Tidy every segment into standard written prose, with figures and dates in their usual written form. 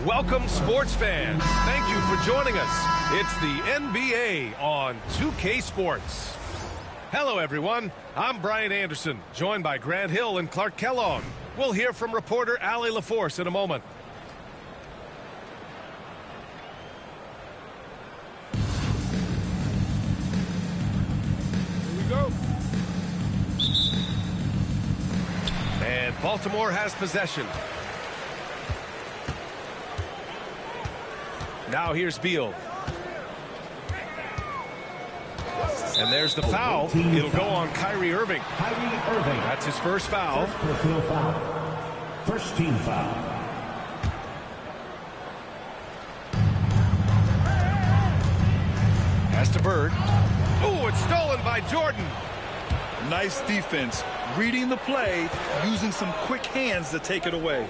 Welcome, sports fans. Thank you for joining us. It's the NBA on 2K Sports. Hello, everyone. I'm Brian Anderson, joined by Grant Hill and Clark Kellogg. We'll hear from reporter Allie LaForce in a moment. Here we go. And Baltimore has possession. Now here's Beal. And there's the foul. It'll go on Kyrie Irving. That's his first foul. First team foul. Pass to Bird. Oh, it's stolen by Jordan. Nice defense. Reading the play, using some quick hands to take it away.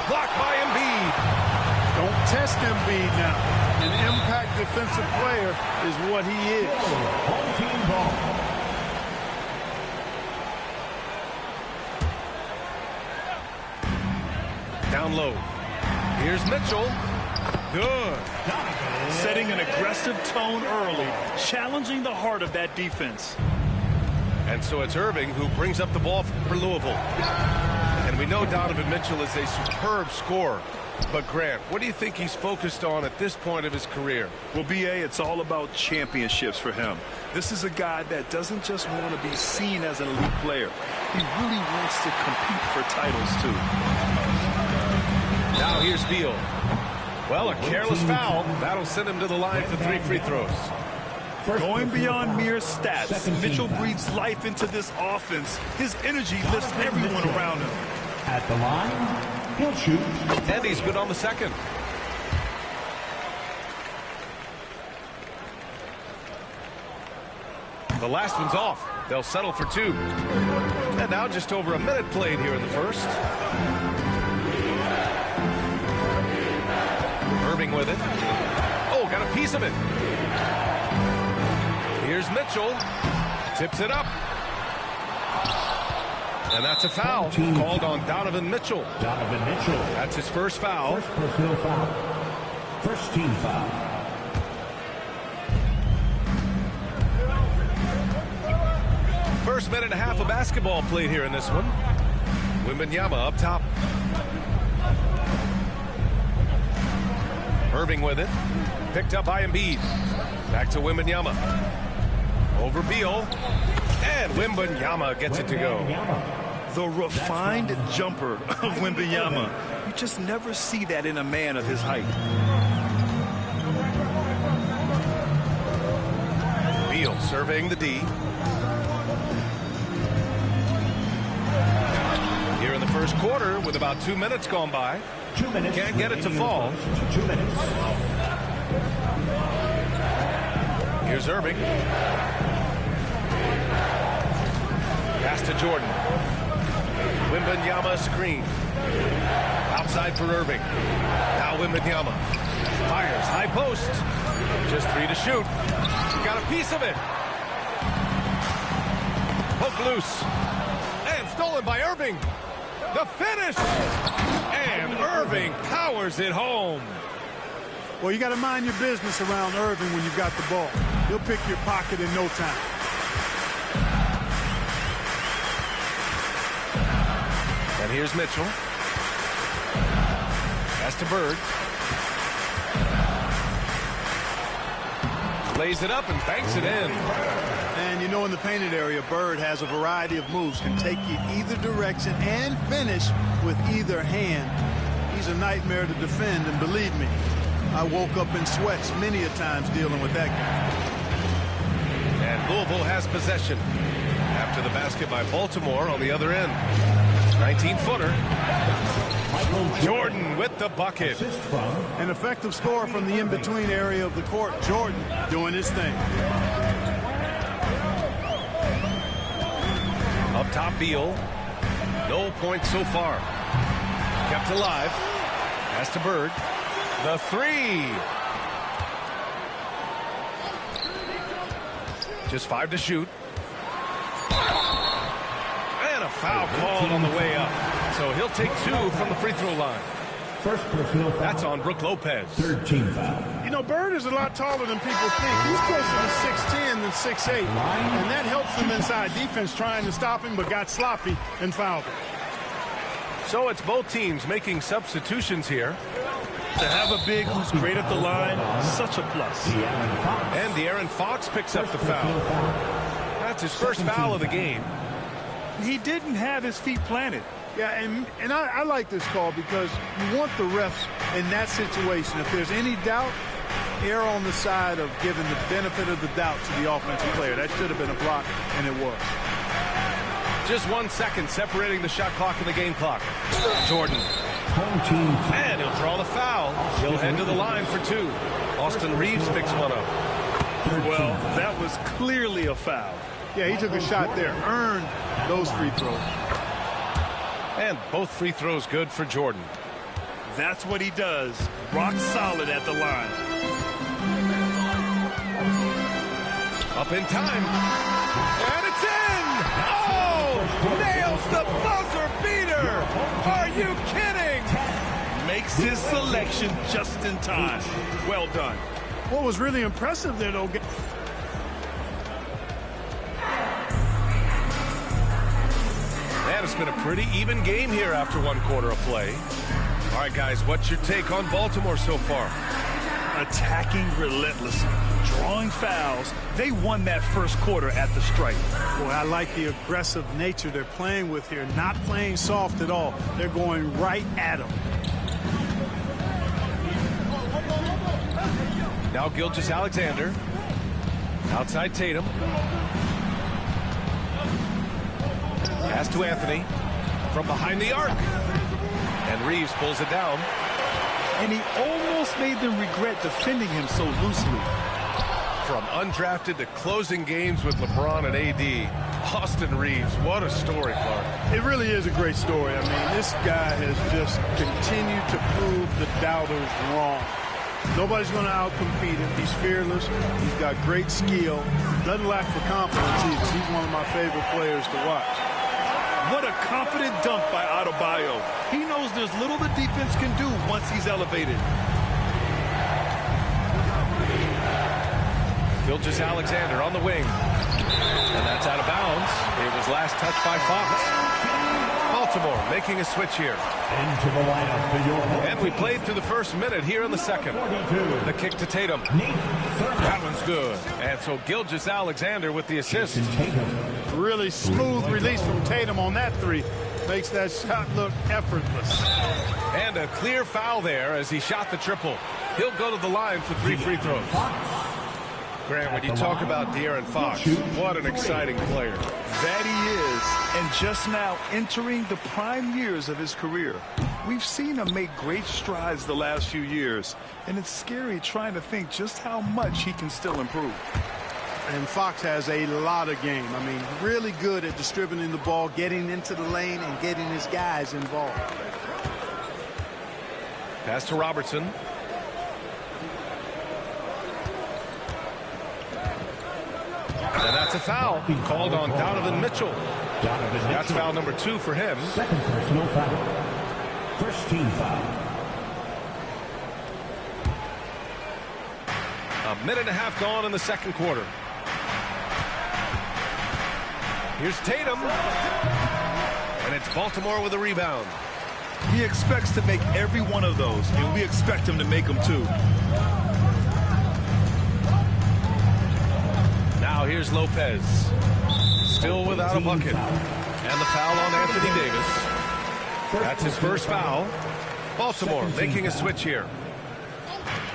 Blocked by Embiid. Don't test Embiid now. An impact defensive player is what he is. Home team ball. Down low. Here's Mitchell. Good. Setting an aggressive tone early, challenging the heart of that defense. And so it's Irving who brings up the ball for Louisville. And we know Donovan Mitchell is a superb scorer. But, Grant, what do you think he's focused on at this point of his career? Well, B.A., it's all about championships for him. This is a guy that doesn't just want to be seen as an elite player. He really wants to compete for titles, too. Now here's Beal. Well, a careless foul. That'll send him to the line for 3 free throws. Going beyond mere stats, Mitchell breathes life into this offense. His energy lifts everyone around him. At the line, he'll shoot. And he's good on the second. The last one's off. They'll settle for 2. And now just over a minute played here in the first. Irving with it. Oh, got a piece of it. Here's Mitchell. Tips it up. And that's a foul called on Donovan Mitchell. Donovan Mitchell. That's his first foul. First personal foul. First team foul. First minute and a half of basketball played here in this one. Wembanyama up top. Irving with it. Picked up by Embiid. Back to Wembanyama. Over Beal. And Wembanyama gets it to go. The refined jumper of Wembanyama. You just never see that in a man of his height. Beal surveying the D. Here in the first quarter with about 2 minutes gone by. 2 minutes. Can't get it to fall. 2 minutes. Here's Irving. Pass to Jordan. Wembanyama screen. Outside for Irving. Now Wembanyama. Fires. High post. Just 3 to shoot. Got a piece of it. Hook loose. And stolen by Irving. The finish. And Irving powers it home. Well, you got to mind your business around Irving when you've got the ball. He'll pick your pocket in no time. And here's Mitchell. Pass to Bird. Lays it up and banks it in. And you know, in the painted area, Bird has a variety of moves. Can take you either direction and finish with either hand. He's a nightmare to defend, and believe me, I woke up in sweats many a times dealing with that guy. And Louisville has possession. After the basket by Baltimore on the other end. 19-footer. Jordan with the bucket. An effective score from the in-between area of the court. Jordan doing his thing. Up top, Beal. No points so far. Kept alive. Pass to Bird. The 3. Just 5 to shoot. And a foul called on the way up. So he'll take 2 from the free throw line. First personal foul. That's on Brook Lopez. Third team foul. You know, Bird is a lot taller than people think. He's closer to 6'10 than 6'8. And that helps them inside defense trying to stop him, but got sloppy and fouled him. So it's both teams making substitutions here. To have a big who's great at the line, such a plus. And De'Aaron Fox picks up the foul. That's his first foul of the game. He didn't have his feet planted. Yeah, and I like this call because you want the refs in that situation. If there's any doubt, err on the side of giving the benefit of the doubt to the offensive player. That should have been a block, and it was. Just 1 second separating the shot clock and the game clock. Jordan. And he'll draw the foul. He'll head to the line for 2. Austin Reeves picks one up. Well, that was clearly a foul. Yeah, he took a shot there, earned those free throws. And both free throws good for Jordan. That's what he does. Rock solid at the line. Up in time. And it's in! Oh! Nails the buzzer beater! Are you kidding? Makes his selection just in time. Well done. What was really impressive there, though, And it's been a pretty even game here after 1 quarter of play. All right, guys, what's your take on Baltimore so far? Attacking relentlessly, drawing fouls. They won that first quarter at the stripe. Boy, I like the aggressive nature they're playing with here. Not playing soft at all. They're going right at them. Now Gilgeous-Alexander. Outside Tatum. Pass to Anthony. From behind the arc. And Reeves pulls it down. And he almost made them regret defending him so loosely. From undrafted to closing games with LeBron and AD, Austin Reeves, what a story, Clark. It really is a great story. I mean, this guy has just continued to prove the doubters wrong. Nobody's going to outcompete him. He's fearless. He's got great skill. Doesn't lack for confidence either. He's one of my favorite players to watch. What a confident dunk by Adebayo. He knows there's little the defense can do once he's elevated. Gilgeous-Alexander on the wing. And that's out of bounds. It was last touched by Fox. Baltimore making a switch here. Into the lineup. And we played through the first minute here in the second. The kick to Tatum. That one's good. And so Gilgeous-Alexander with the assist. Really smooth release from Tatum on that 3. Makes that shot look effortless. And a clear foul there as he shot the triple. He'll go to the line for 3 free throws. Graham, when you talk about De'Aaron Fox, what an exciting player. That he is, and just now entering the prime years of his career. We've seen him make great strides the last few years, and it's scary trying to think just how much he can still improve. And Fox has a lot of game. I mean, really good at distributing the ball, getting into the lane, and getting his guys involved. Pass to Robertson. And that's a foul called on Donovan Mitchell. That's foul number 2 for him. Second personal foul. First team foul. A minute and a half gone in the second quarter. Here's Tatum. And it's Baltimore with a rebound. He expects to make every one of those, and we expect him to make them too. Now here's Lopez. Still without a bucket. And the foul on Anthony Davis. That's his first foul. Baltimore making a switch here.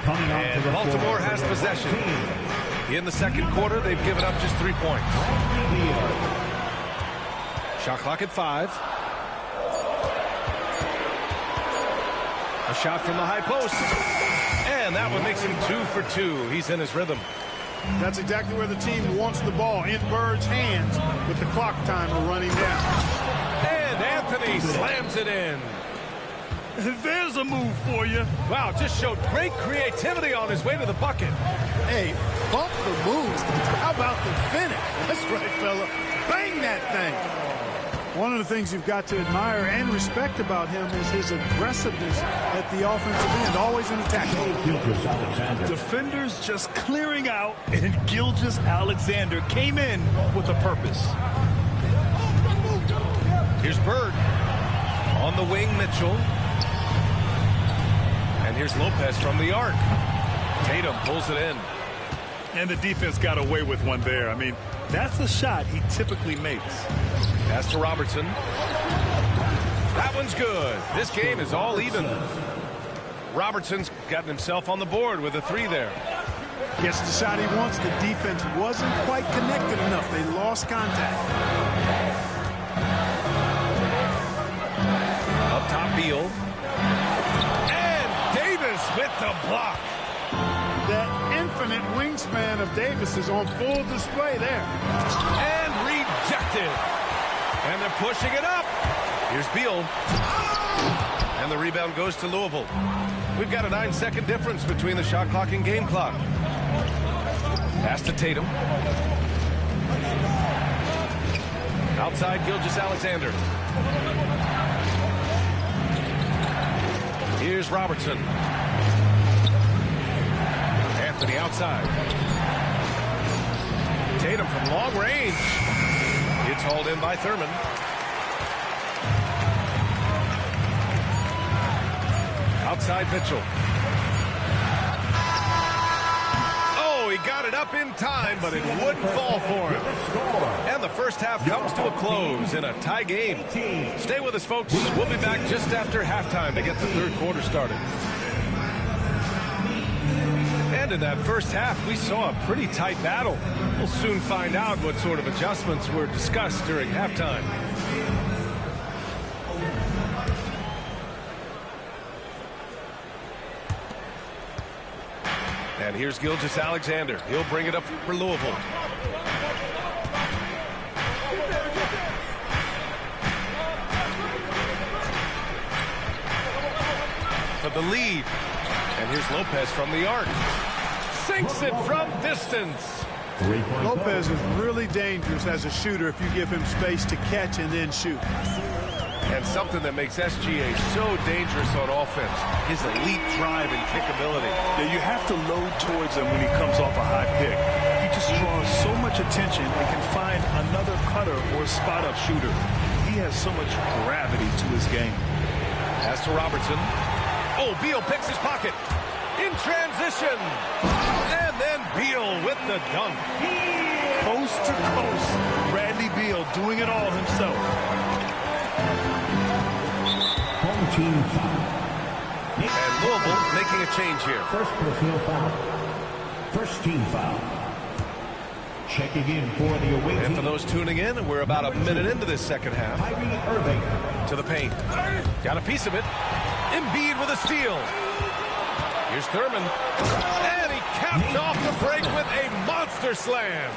And Baltimore has possession. In the second quarter, they've given up just 3 points. Shot clock at 5. A shot from the high post. And that one makes him 2 for 2. He's in his rhythm. That's exactly where the team wants the ball, in Bird's hands with the clock timer running down. And Anthony slams it in. There's a move for you. Wow, just showed great creativity on his way to the bucket. Hey, bump the moves. How about the finish? That's right, fella. Bang that thing. One of the things you've got to admire and respect about him is his aggressiveness at the offensive end, always in attack. Defenders just clearing out, and Gilgeous-Alexander came in with a purpose. Here's Bird. On the wing, Mitchell. And here's Lopez from the arc. Tatum pulls it in. And the defense got away with one there. I mean, that's a shot he typically makes. Pass to Robertson. That one's good. This game is all even. Robertson's gotten himself on the board with a 3 there. Gets the shot he wants. The defense wasn't quite connected enough. They lost contact. Up top, Beal. And Davis with the block. That infinite wingspan of Davis is on full display there. And rejected. And they're pushing it up. Here's Beal. And the rebound goes to Louisville. We've got a 9-second difference between the shot clock and game clock. Pass to Tatum. Outside, Gilgeous-Alexander. Here's Robertson. Anthony outside. Tatum from long range. It's hauled in by Thurman. Outside Mitchell. Oh, he got it up in time, but it wouldn't fall for him. And the first half comes to a close in a tie game. Stay with us, folks. We'll be back just after halftime to get the third quarter started. And in that first half, we saw a pretty tight battle. We'll soon find out what sort of adjustments were discussed during halftime. And here's Gilgeous-Alexander. He'll bring it up for Louisville. For the lead. And here's Lopez from the arc. Sinks it from distance. Lopez is really dangerous as a shooter if you give him space to catch and then shoot. And something that makes SGA so dangerous on offense, his elite drive and kickability. Yeah, you have to load towards him when he comes off a high pick. He just draws so much attention and can find another cutter or spot-up shooter. He has so much gravity to his game. Pass to Robertson. Oh, Beal picks his pocket. In transition. And then Beal with the dunk. Coast to coast. Bradley Beal doing it all himself. Home team foul. And Louisville making a change here. First personal foul. First team foul. Checking in for the away team. And for those tuning in, we're about a minute into this second half. Kyrie Irving. To the paint. Got a piece of it. Embiid with a steal. Here's Thurman. And he capped off the break with a monster slam.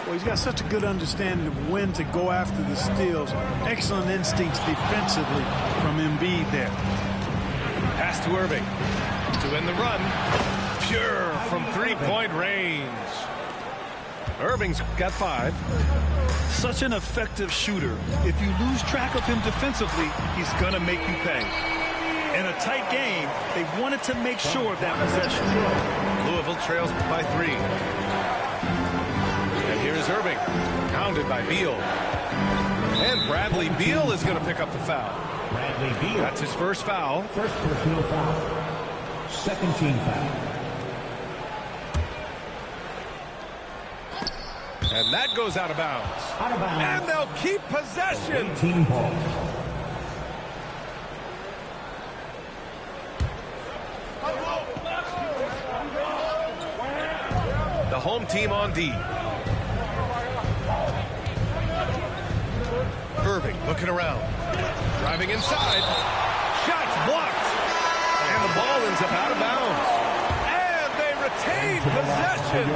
Well, he's got such a good understanding of when to go after the steals. Excellent instincts defensively from Embiid there. Pass to Irving. To end the run. Pure from three-point range. Irving's got 5. Such an effective shooter. If you lose track of him defensively, he's going to make you pay. In a tight game, they wanted to make sure of that possession. Louisville trails by 3. And here's Irving. Pounded by Beal. And Bradley Beal is going to pick up the foul. Bradley Beal. That's his first foul. First personal foul. Second team foul. And that goes out of bounds. Out of bounds. And they'll keep possession. Team ball. The home team on D. Irving looking around. Driving inside. Shots blocked. And the ball ends up out of bounds. And they retain possession.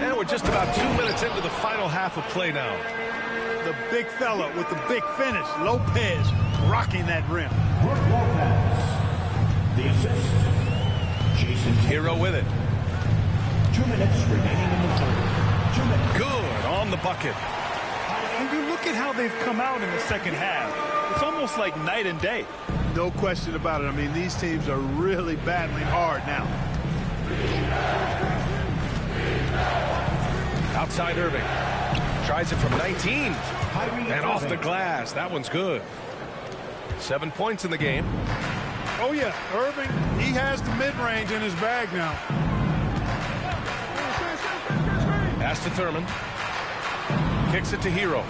And we're just about 2 minutes into the final half of play now. The big fella with the big finish. Lopez rocking that rim. Brook Lopez. The assist. Jason Hero with it. 2 minutes remaining in the third. 2 minutes. Good on the bucket. And you look at how they've come out in the second half. It's almost like night and day. No question about it. I mean, these teams are really battling hard now. Outside Irving. Tries it from 19. And off the glass. That one's good. 7 points in the game. Oh, yeah. Irving, he has the mid-range in his bag now. Pass to Thurman. Kicks it to Hero.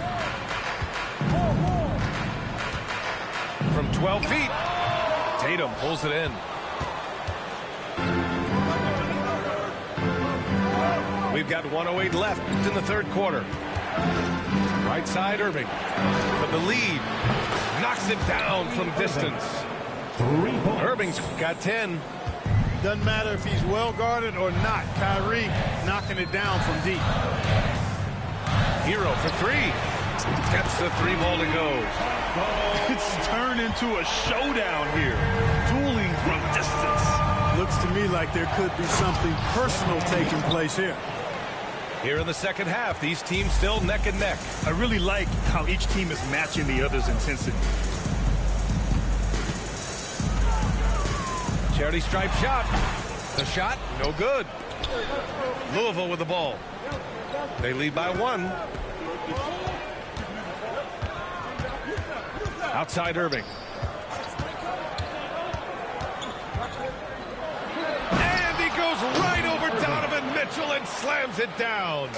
From 12 feet. Tatum pulls it in. We've got 1:08 left in the third quarter. Right side Irving for the lead. Knocks it down from distance. Irving's got 10. Doesn't matter if he's well guarded or not. Kyrie knocking it down from deep. Hero for three. Gets the three ball to go. It's turned into a showdown here. Dueling from distance. Looks to me like there could be something personal taking place here. Here in the second half, these teams still neck and neck. I really like how each team is matching the other's intensity. Charity stripe shot. The shot, no good. Louisville with the ball. They lead by 1. Outside Irving. And he goes right over Donovan Mitchell and slams it down.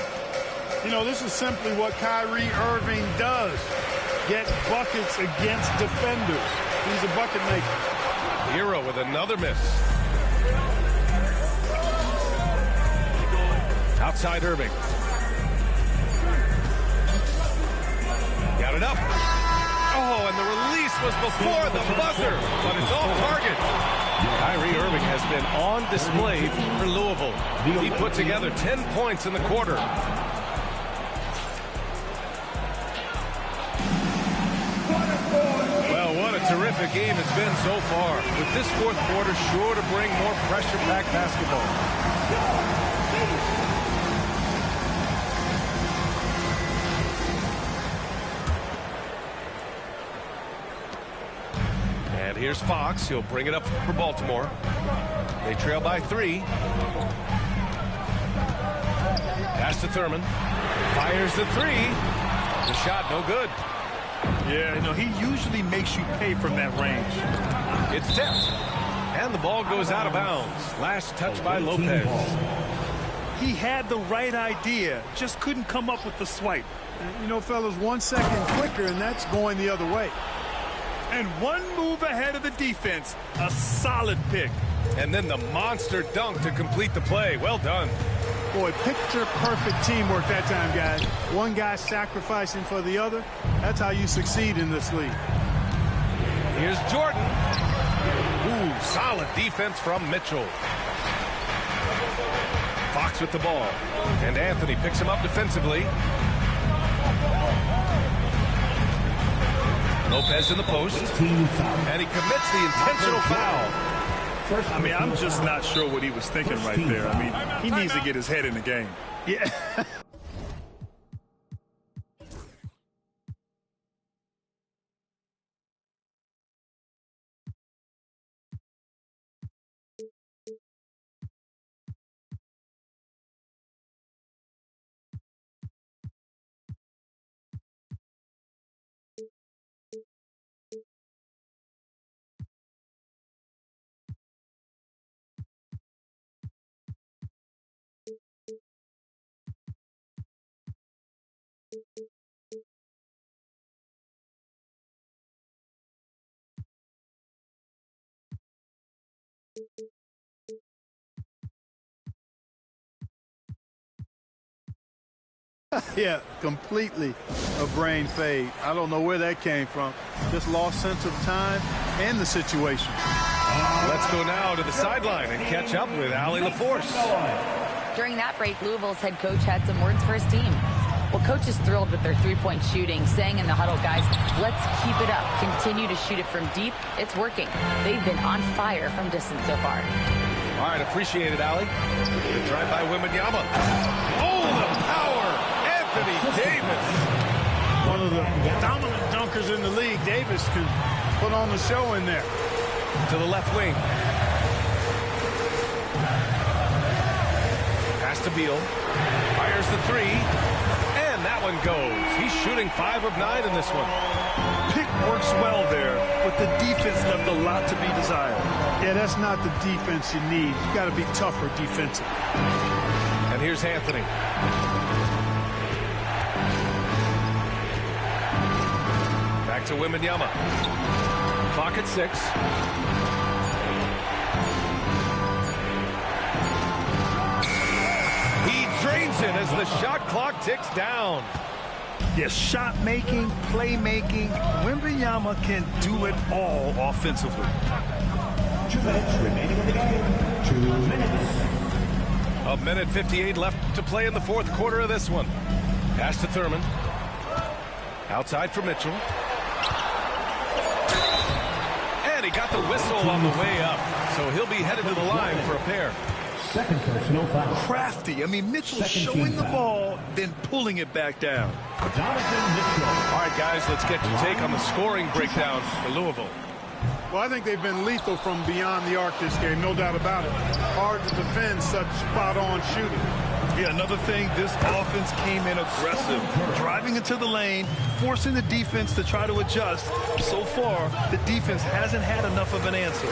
You know, this is simply what Kyrie Irving does. Get buckets against defenders. He's a bucket maker. Hero with another miss. Outside Irving. Got it up. Oh, and the release was before the buzzer, but it's off target. Kyrie Irving has been on display for Louisville. He put together 10 points in the quarter. Well, what a terrific game it's been so far. With this fourth quarter sure to bring more pressure-packed basketball. And here's Fox. He'll bring it up for Baltimore. They trail by 3. Pass to Thurman. Fires the 3. The shot no good. Yeah, you know, he usually makes you pay from that range. It's tipped. And the ball goes out of bounds. Last touch by Lopez. He had the right idea, just couldn't come up with the swipe. You know, fellas, 1 second quicker, and that's going the other way. And one move ahead of the defense. A solid pick. And then the monster dunk to complete the play. Well done. Boy, picture-perfect teamwork that time, guys. One guy sacrificing for the other. That's how you succeed in this league. Here's Jordan. Ooh, solid defense from Mitchell. Fox with the ball. And Anthony picks him up defensively. Lopez in the post. And he commits the intentional foul. I mean, I'm just not sure what he was thinking right there. I mean, he needs to get his head in the game. Yeah. Yeah, completely a brain fade. I don't know where that came from. Just lost sense of time and the situation. Let's go now to the sideline and catch up with Allie LaForce. During that break, Louisville's head coach had some words for his team. Well, coach is thrilled with their three-point shooting, saying in the huddle, guys, let's keep it up. Continue to shoot it from deep. It's working. They've been on fire from distance so far. All right, appreciate it, Allie. Good drive by Wembanyama. Oh, the power! Anthony Davis. One of the dominant dunkers in the league. Davis can put on the show in there. To the left wing. Pass to Beal. Fires the three. And that one goes. He's shooting 5 of 9 in this one. Pick works well there, but the defense left a lot to be desired. Yeah, that's not the defense you need. You got to be tougher defensively. And here's Anthony. Back to Wembanyama. Clock at 6. He drains it as the shot clock ticks down. Yes, shot making, play making. Wembanyama can do it all offensively. 2 minutes remaining in the game. 2 minutes. A minute 58 left to play in the fourth quarter of this one. Pass to Thurman. Outside for Mitchell. And he got the whistle on the way up. So he'll be headed to the line for a pair. Second personal foul. Crafty. I mean, Mitchell Second showing team the foul. ball, then pulling it back down. Jonathan Mitchell. All right, guys, let's get your take on the scoring breakdown for Louisville. Well, I think they've been lethal from beyond the arc this game, no doubt about it. Hard to defend such spot-on shooting. Yeah, another thing, this offense came in aggressive, driving into the lane, forcing the defense to try to adjust. So far, the defense hasn't had enough of an answer.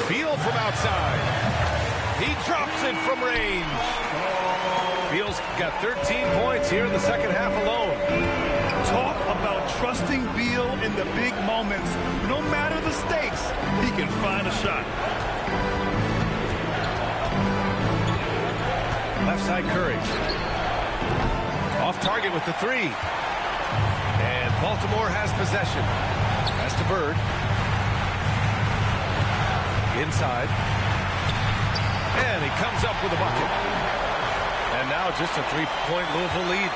Beal from outside. He drops it from range. Beal's got 13 points here in the second half alone. Talk about trusting Beal in the big moments. No matter the stakes, he can find a shot. Left side Curry. Off target with the three. And Baltimore has possession. Pass to Bird. Inside. And he comes up with a bucket. And now just a 3-point Louisville lead.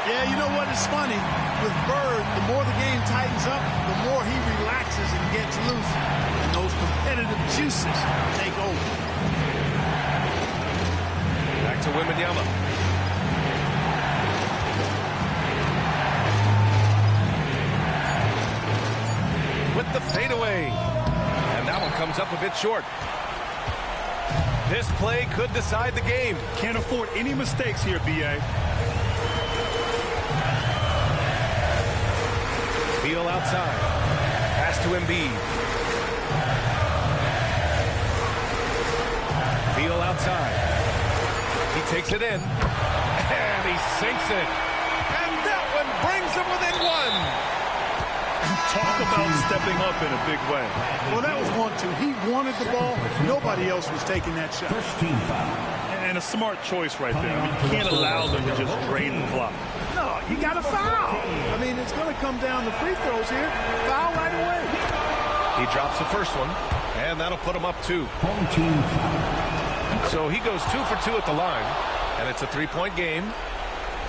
Yeah, you know what? It's funny. With Bird, the more the game tightens up, the more he relaxes and gets loose. And those competitive juices take over. Back to Wembanyama. With the fadeaway. And that one comes up a bit short. This play could decide the game. Can't afford any mistakes here, B.A. Beal outside. Pass to Embiid. Beal outside. He takes it in. And he sinks it. And that one brings him within one. Talk about stepping up in a big way. Well, that was 1-2. He wanted the ball. Nobody else was taking that shot. First team foul. And a smart choice right there. I mean, you can't allow them to just drain the clock. No, you got to foul. I mean, it's going to come down to free throws here. Foul right away. He drops the first one, and that'll put him up 2. Home team foul. So he goes 2 for 2 at the line, and it's a 3-point game.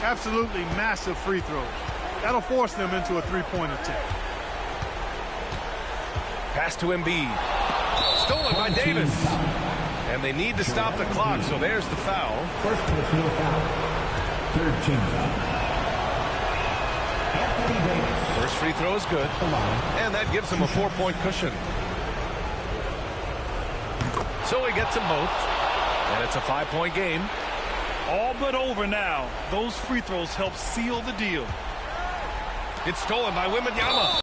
Absolutely massive free throws. That'll force them into a 3-point attempt. Pass to Embiid. Stolen by Davis. And they need to stop the clock, so there's the foul. First personal foul. Third team foul. Anthony Davis. First free throw is good. And that gives him a 4-point cushion. So he gets them both. And it's a 5-point game. All but over now. Those free throws help seal the deal. It's stolen by Wembanyama.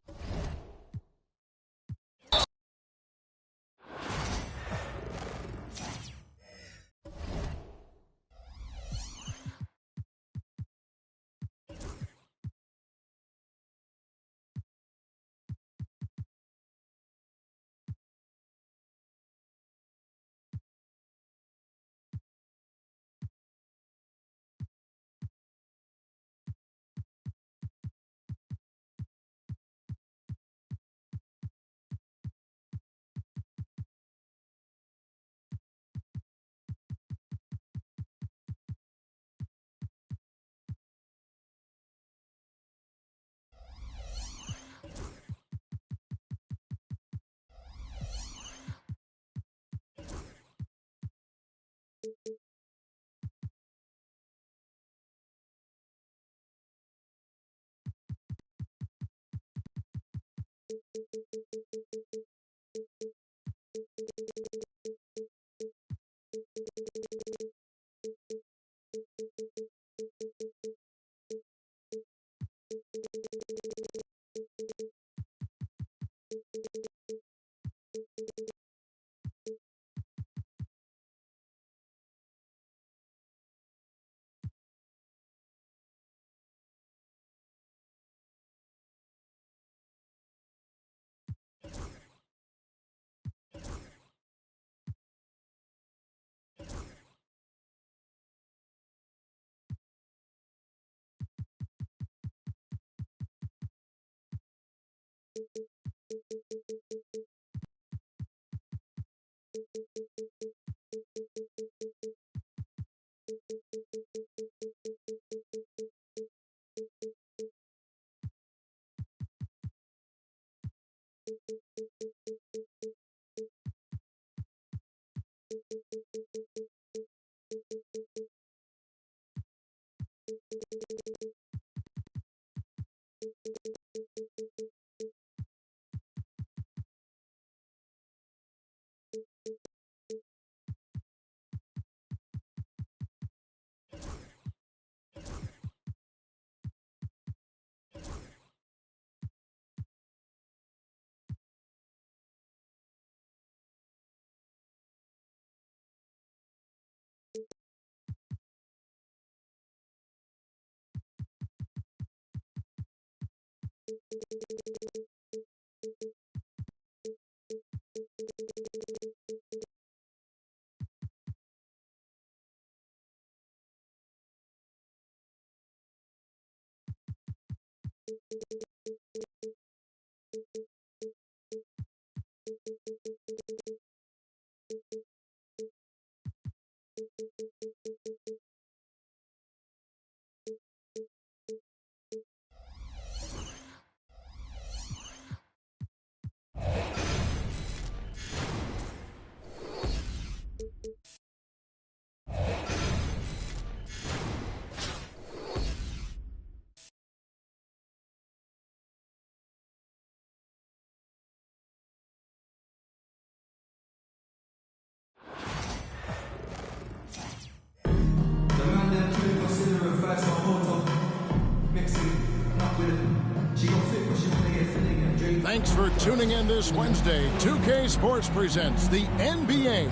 Thanks for tuning in this Wednesday. 2K Sports presents the NBA.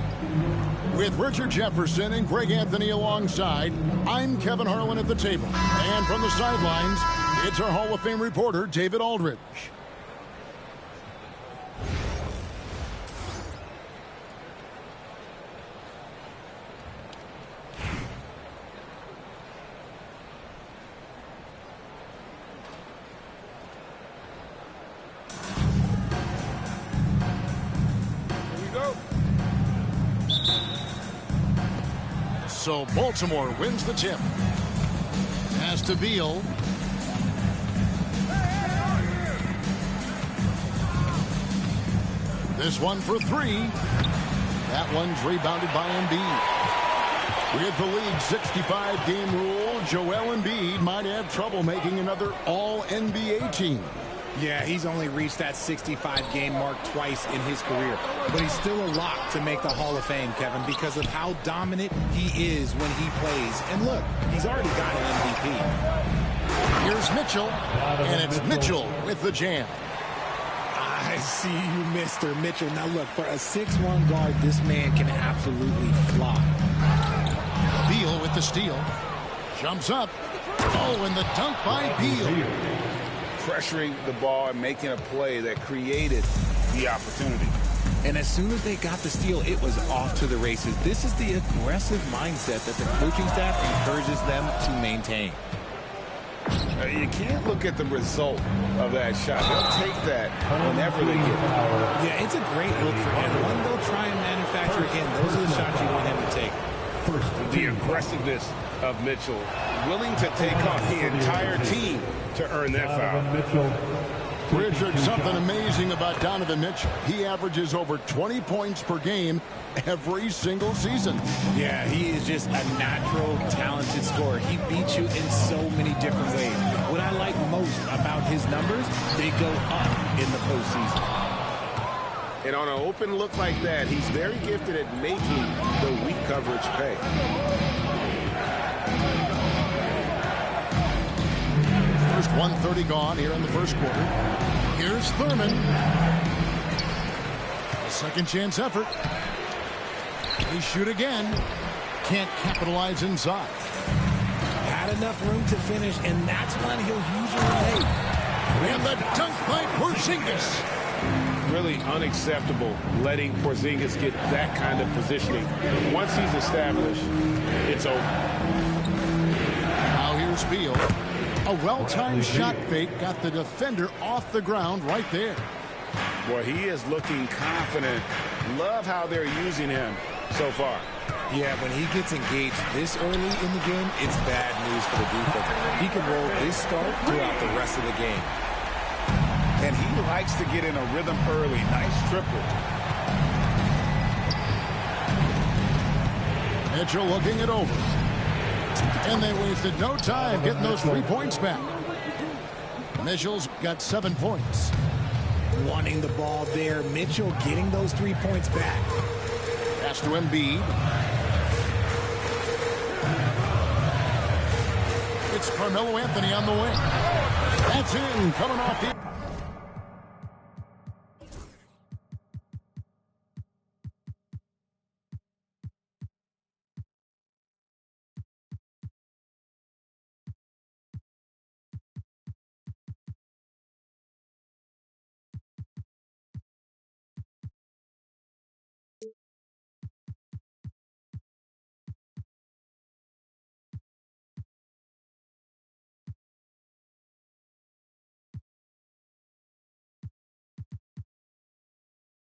With Richard Jefferson and Greg Anthony alongside, I'm Kevin Harlan at the table. And from the sidelines, it's our Hall of Fame reporter, David Aldridge. So Baltimore wins the tip. Pass to Beal. This one for three. That one's rebounded by Embiid. With the league's 65-game rule, Joel Embiid might have trouble making another All-NBA team. Yeah, he's only reached that 65-game mark twice in his career. But he's still a lock to make the Hall of Fame, Kevin, because of how dominant he is when he plays. And look, he's already got an MVP. Here's Mitchell, and it's Mitchell with the jam. I see you, Mr. Mitchell. Now, look, for a 6'1 guard, this man can absolutely fly. Beal with the steal. Jumps up. Oh, and the dunk by Beal. Pressuring the ball and making a play that created the opportunity. And as soon as they got the steal, it was off to the races. This is the aggressive mindset that the coaching staff encourages them to maintain. You can't look at the result of that shot. They'll take that whenever they get it. Yeah, it's a great look for him. One they'll try and manufacture again. Those are the shots you want him to take. The aggressiveness of Mitchell, willing to take on the entire team to earn that foul. Richard, something amazing about Donovan Mitchell. He averages over 20 points per game every single season. Yeah, he is just a natural, talented scorer. He beats you in so many different ways. What I like most about his numbers, they go up in the postseason. And on an open look like that, he's very gifted at making the weak coverage pay. First 1:30 gone here in the first quarter. Here's Thurman. A second chance effort. They shoot again. Can't capitalize inside. Had enough room to finish, and that's when he'll usually make. And the dunk by Porzingis. Really unacceptable letting Porzingis get that kind of positioning. Once he's established, it's over. Now here's Beal. A well-timed shot fake got the defender off the ground right there. Boy, he is looking confident. Love how they're using him so far. Yeah, when he gets engaged this early in the game, it's bad news for the defense. He can roll this start throughout the rest of the game. And he likes to get in a rhythm early. Nice triple. Mitchell looking it over. And they wasted no time getting those 3 points back. Mitchell's got 7 points. Wanting the ball there. Mitchell getting those 3 points back. Pass to Embiid. It's Carmelo Anthony on the wing. That's in, coming off the...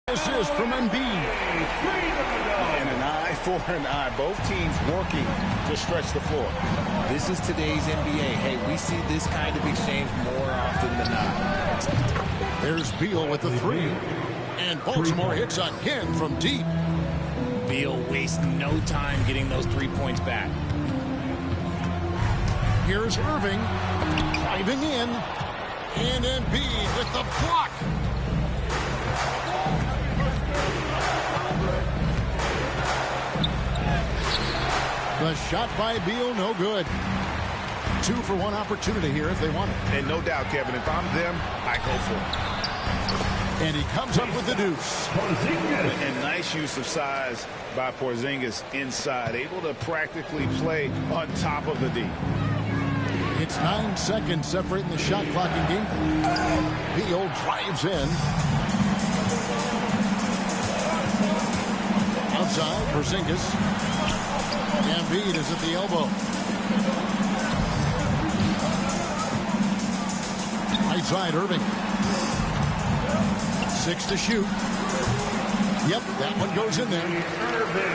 Assist from Embiid. And an eye for an eye. Both teams working to stretch the floor. This is today's NBA. Hey, we see this kind of exchange more often than not. There's Beal with the 3. And Baltimore hits again from deep. Beal wastes no time getting those 3 points back. Here's Irving driving in. And Embiid with the block. The shot by Beal, no good. 2-for-1 opportunity here if they want it. And no doubt, Kevin, if I'm them, I go for it. And he comes up with the deuce. And nice use of size by Porzingis inside. Able to practically play on top of the D. It's 9 seconds separating the shot clock and game. Beal drives in. Outside, Porzingis. Embiid is at the elbow. Right side, Irving. 6 to shoot. Yep, that one goes in there.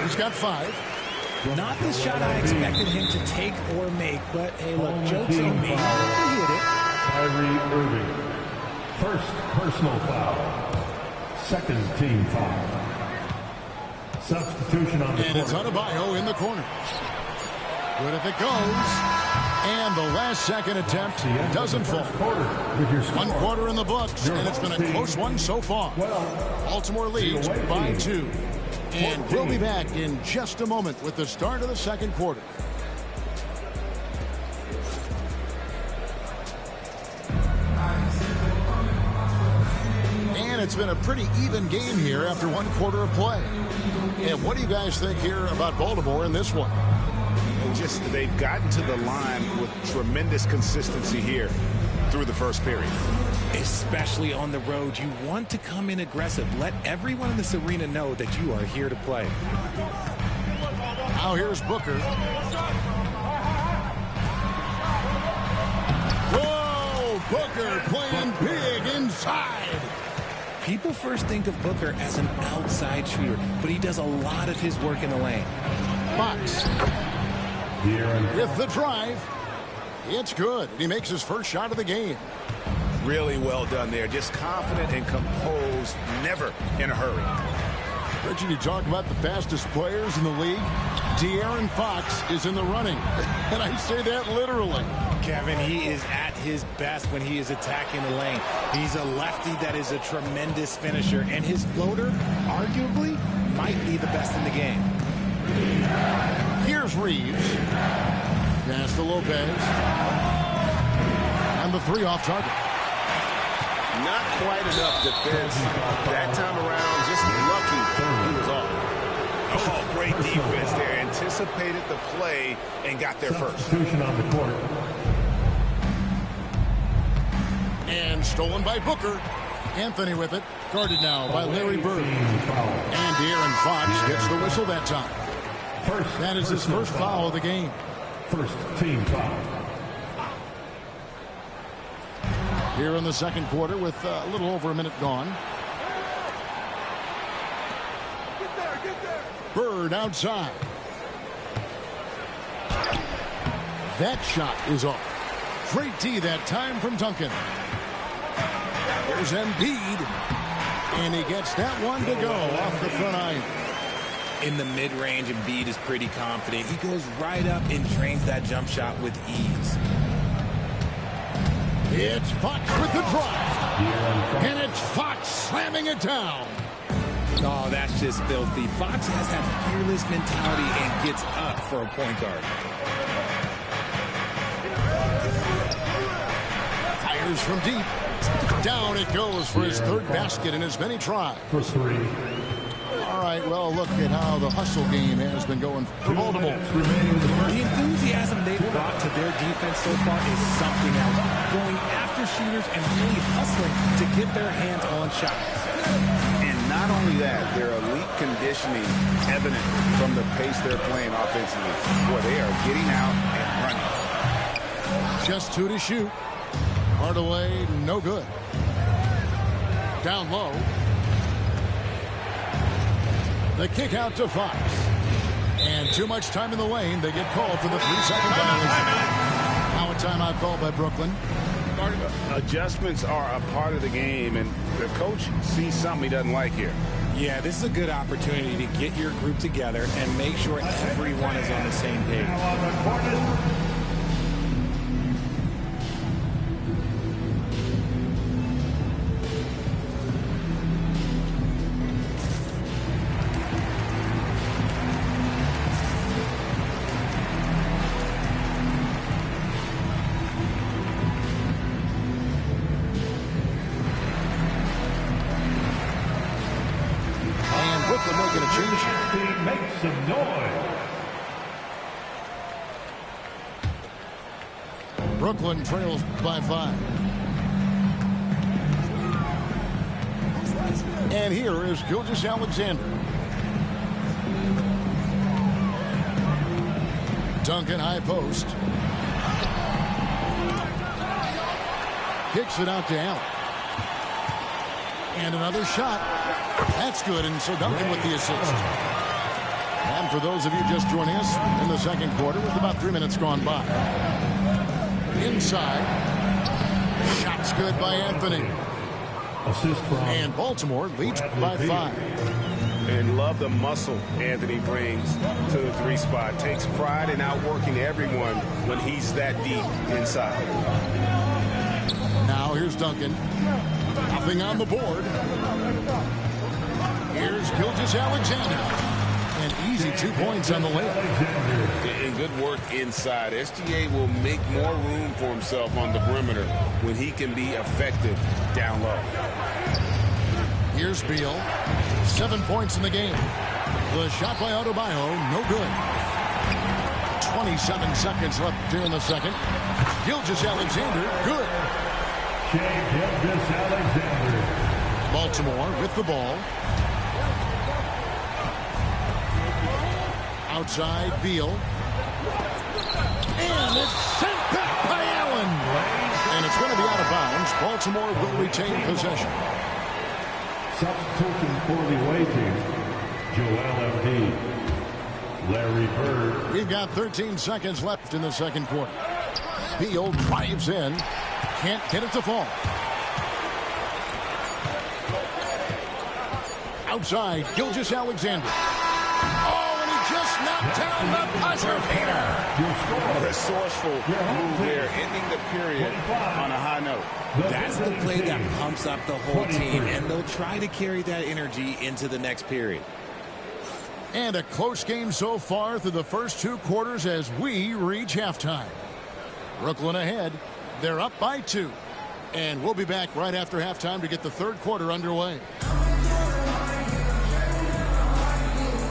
He's got 5. Not the shot I expected him to take or make, but hey, look, joke's on me. He hit it. Kyrie Irving. First personal foul. Second team foul. Substitution on the and it's Adebayo in the corner. Good if it goes. And the last second attempt doesn't fall. 1 quarter in the books, and it's been a close one so far. Baltimore leads by 2. And we'll be back in just a moment with the start of the second quarter. And it's been a pretty even game here after 1 quarter of play. And what do you guys think here about Baltimore in this one? They've gotten to the line with tremendous consistency here through the first period. Especially on the road, you want to come in aggressive. Let everyone in this arena know that you are here to play. Now here's Booker. Whoa! Booker playing big inside. People first think of Booker as an outside shooter, but he does a lot of his work in the lane. Fox. With the drive. It's good. He makes his first shot of the game. Really well done there. Just confident and composed, never in a hurry. Richard, you talk about the fastest players in the league. De'Aaron Fox is in the running. And I say that literally. Kevin, he is at his best when he is attacking the lane. He's a lefty that is a tremendous finisher. And his floater, arguably, might be the best in the game. Here's Reeves. Pass to Lopez. And the three off target. Not quite enough defense that time around. Just lucky he was off. Oh, great defense there. Anticipated the play and got there first. Substitution on the court. And stolen by Booker. Anthony with it. Guarded now by Larry Bird. And De'Aaron Fox gets the whistle that time. That is his first foul of the game. First team foul. Here in the second quarter with a little over a minute gone. Bird outside. That shot is off. Great D that time from Duncan. There's Embiid. And he gets that one to go off the front iron. In the mid-range, Embiid is pretty confident. He goes right up and drains that jump shot with ease. It's Fox with the drive. And it's Fox slamming it down. Oh, that's just filthy. Fox has that fearless mentality and gets up for a point guard. Fires from deep. Down it goes for his third basket in as many tries. For three. All right, well, look at how the hustle game has been going for Baltimore. The enthusiasm they've brought to their defense so far is something else. Going after shooters and really hustling to get their hands on shots. And not only that, their elite conditioning evident from the pace they're playing offensively. Boy, they are getting out and running. Just two to shoot. Hardaway, no good. Down low. The kick out to Fox. And too much time in the lane. They get called for the 3-second violation. Now a timeout called by Brooklyn. Adjustments are a part of the game, and the coach sees something he doesn't like here. Yeah, this is a good opportunity to get your group together and make sure everyone is on the same page. Making a change. Make some noise. Brooklyn trails by 5. And here is Gilgeous-Alexander. Duncan high post. Kicks it out to Allen. And another shot. That's good, and so Duncan with the assist. And for those of you just joining us in the second quarter with about 3 minutes gone by. Inside. Shots good by Anthony. Assist from And Baltimore leads by 5. And love the muscle Anthony brings to the 3 spot. Takes pride in outworking everyone when he's that deep inside. Now here's Duncan. Nothing on the board. Here's Gilgeous-Alexander. An easy 2 points on the layup. And good work inside. SGA will make more room for himself on the perimeter when he can be effective down low. Here's Beal. 7 points in the game. The shot by Adebayo, no good. 27 seconds left here in the second. Gilgeous-Alexander, good. Gilgeous-Alexander. Baltimore with the ball. Outside, Beal. And it's sent back by Allen. And it's going to be out of bounds. Baltimore will retain possession. Substitution for the away team. Joel Embiid. Larry Bird. We've got 13 seconds left in the second quarter. Beal drives in. Can't get it to fall. outside, Gilgeous-Alexander. Oh, and he just knocked down the buzzer beater. Resourceful move there, ending the period on a high note. That's the play that pumps up the whole team, and they'll try to carry that energy into the next period. And a close game so far through the first 2 quarters as we reach halftime. Brooklyn ahead. They're up by 2. And we'll be back right after halftime to get the 3rd quarter underway.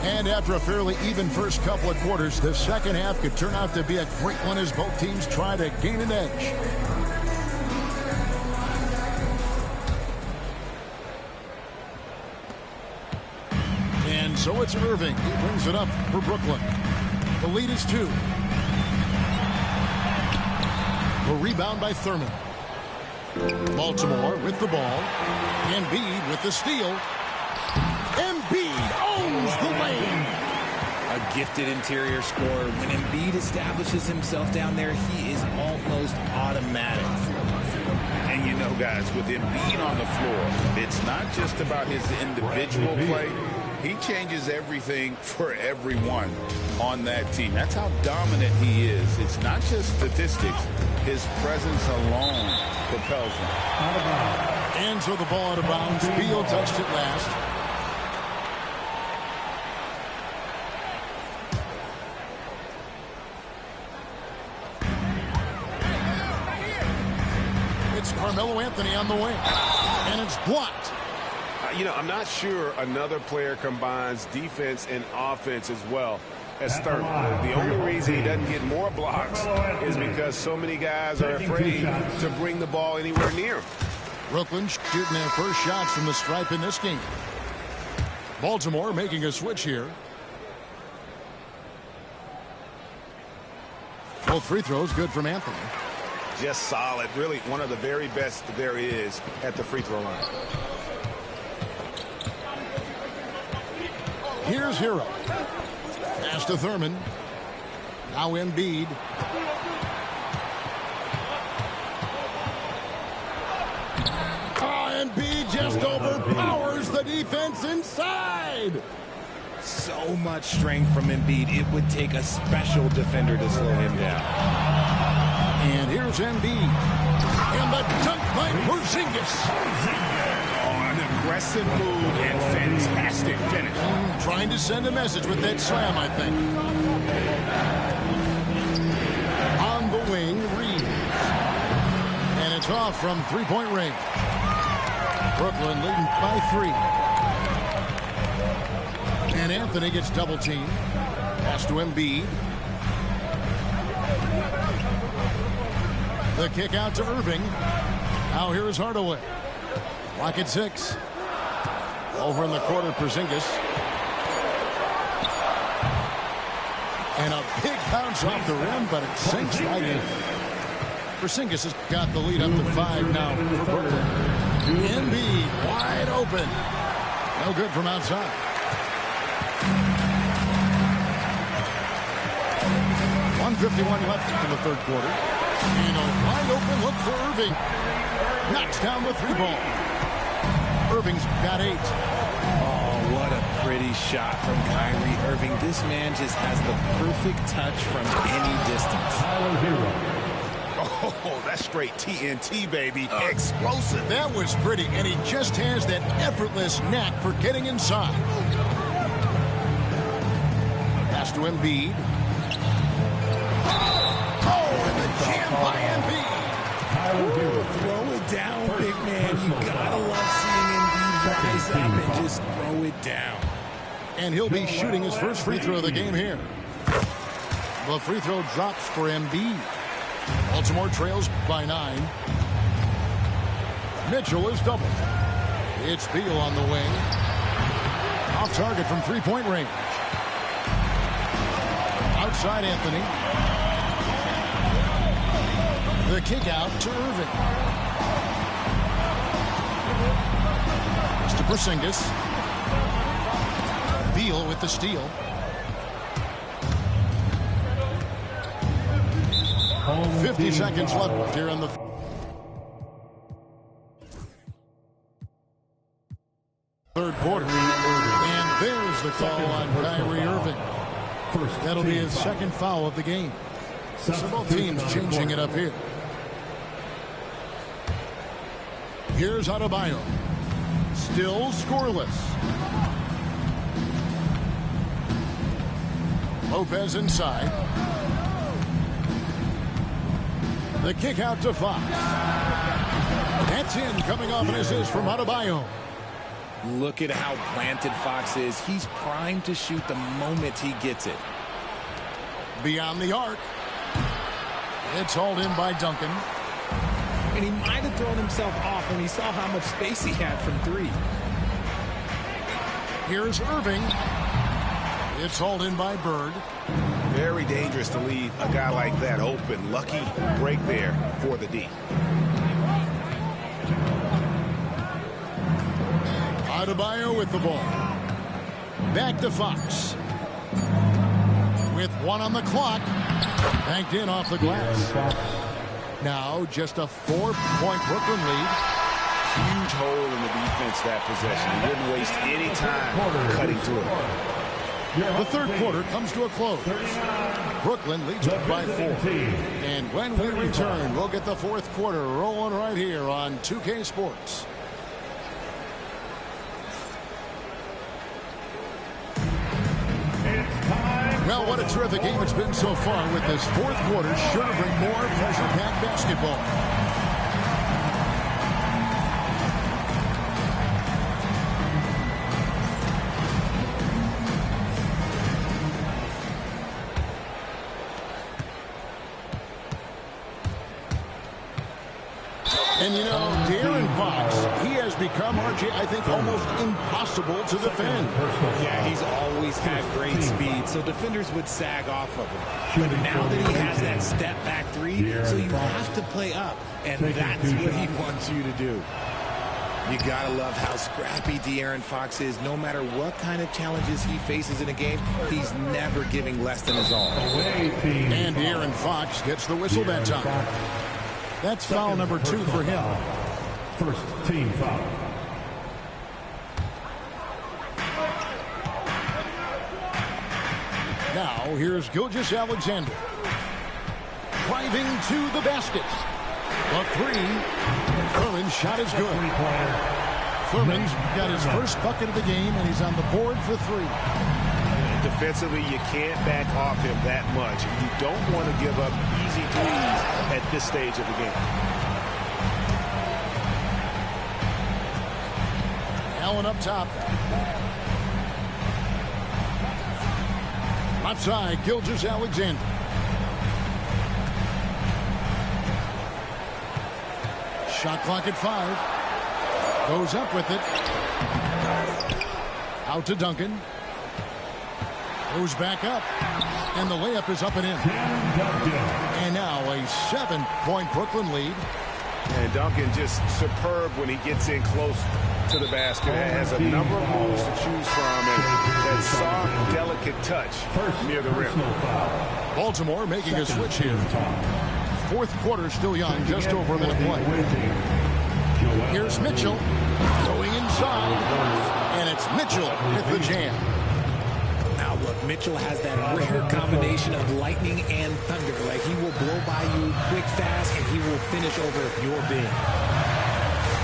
And after a fairly even first couple of quarters, the second half could turn out to be a great one as both teams try to gain an edge. And so it's Irving. He brings it up for Brooklyn. The lead is 2. A rebound by Thurman. Baltimore with the ball. Embiid with the steal. Embiid owns the lane. A gifted interior scorer. When Embiid establishes himself down there, he is almost automatic. And you know, guys, with Embiid on the floor, it's not just about his individual play. He changes everything for everyone on that team. That's how dominant he is. It's not just statistics. His presence alone propels him. And so the ball out of bounds. Beal touched it last. It's Carmelo Anthony on the wing. And it's blocked. You know, I'm not sure another player combines defense and offense as well as Thurman. The only reason he doesn't get more blocks is because so many guys are afraid to bring the ball anywhere near him. Brooklyn shooting their first shots from the stripe in this game. Baltimore making a switch here. Both free throws good from Anthony. Just solid. Really one of the very best there is at the free throw line. Here's Hero. Pass to Thurman. Now Embiid. Embiid just overpowers the defense inside. So much strength from Embiid. It would take a special defender to slow him down. And here's Embiid. And the dunk by Porzingis. Aggressive move and fantastic finish. Trying to send a message with that slam, I think. On the wing, Reeves. And it's off from three-point range. Brooklyn leading by 3. And Anthony gets double-teamed. Pass to Embiid. The kick out to Irving. Now here's Hardaway. Clock at 6. Over in the corner, Porzingis. And a big bounce off the rim, but it sinks right in. Porzingis has got the lead up to 5 now for Brooklyn. Embiid wide open. No good from outside. .151 left in the 3rd quarter. And a wide open look for Irving. Knocks down the 3-ball. Irving's got 8. Oh, what a pretty shot from Kyrie Irving. This man just has the perfect touch from any distance. Oh, that's straight TNT, baby. Explosive. That was pretty, and he just has that effortless knack for getting inside. Pass to Embiid. Oh, and the jam by Embiid. Throw it down, big man. You gotta love seeing Embiid rise up and just throw it down. And he'll be shooting his first free throw of the game here. The free throw drops for Embiid. Baltimore trails by 9. Mitchell is doubled. It's Beal on the wing. Off target from three-point range. Outside Anthony. The kick out to Irving. It's to Porzingis. Beal with the steal. Oh, 50 seconds left here in the 3rd quarter. There's the call on Kyrie Irving. That'll be his second foul of the game. So both teams changing it up here. Here's Adebayo. Still scoreless. Lopez inside. The kick out to Fox. That's in, coming off an assist from Adebayo. Look at how planted Fox is. He's primed to shoot the moment he gets it. Beyond the arc. It's hauled in by Duncan. And he might have thrown himself off when he saw how much space he had from three. Here's Irving. It's hauled in by Bird. Very dangerous to leave a guy like that open. Lucky break there for the D. Adebayo with the ball. Back to Fox. With one on the clock. Banked in off the glass. Now just a 4-point Brooklyn lead. Huge hole in the defense that possession. He didn't waste any time cutting to it. The third quarter comes to a close. Brooklyn leads it by 4. And when we return, we'll get the fourth quarter rolling right here on 2K Sports. Well, what a terrific game it's been so far, with this fourth quarter sure to bring more pressure-packed basketball. And you know, De'Aaron Fox, he has become, RJ, I think, almost impossible to defend. Yeah, he's always had great speed, so defenders would sag off of him. But now that he has that step-back three, so you have to play up, and that's what he wants you to do. You gotta love how scrappy De'Aaron Fox is. No matter what kind of challenges he faces in a game, he's never giving less than his all. And De'Aaron Fox gets the whistle that time. That's foul number 2 for him. First team foul. Now here's Gilgeous-Alexander. Driving to the basket. A 3. Thurman's shot is good. Thurman's got his first bucket of the game, and he's on the board for 3. Defensively, you can't back off him that much. You don't want to give up easy threes at this stage of the game. Allen up top. Left side, Gilgeous-Alexander. Shot clock at 5. Goes up with it. Out to Duncan. Goes back up. And the layup is up and in. And now a 7-point Brooklyn lead. And Duncan just superb when he gets in close to the basket. Has a number of moves to choose from. And that soft, delicate touch near the rim. Baltimore making a switch here. Fourth quarter still young. Just over a minute play. Here's Mitchell. Going inside. And it's Mitchell with the jam. Now look, Mitchell has that rare combination of lightning and thunder. Like, he will blow by you quick, fast, and he will finish over your big.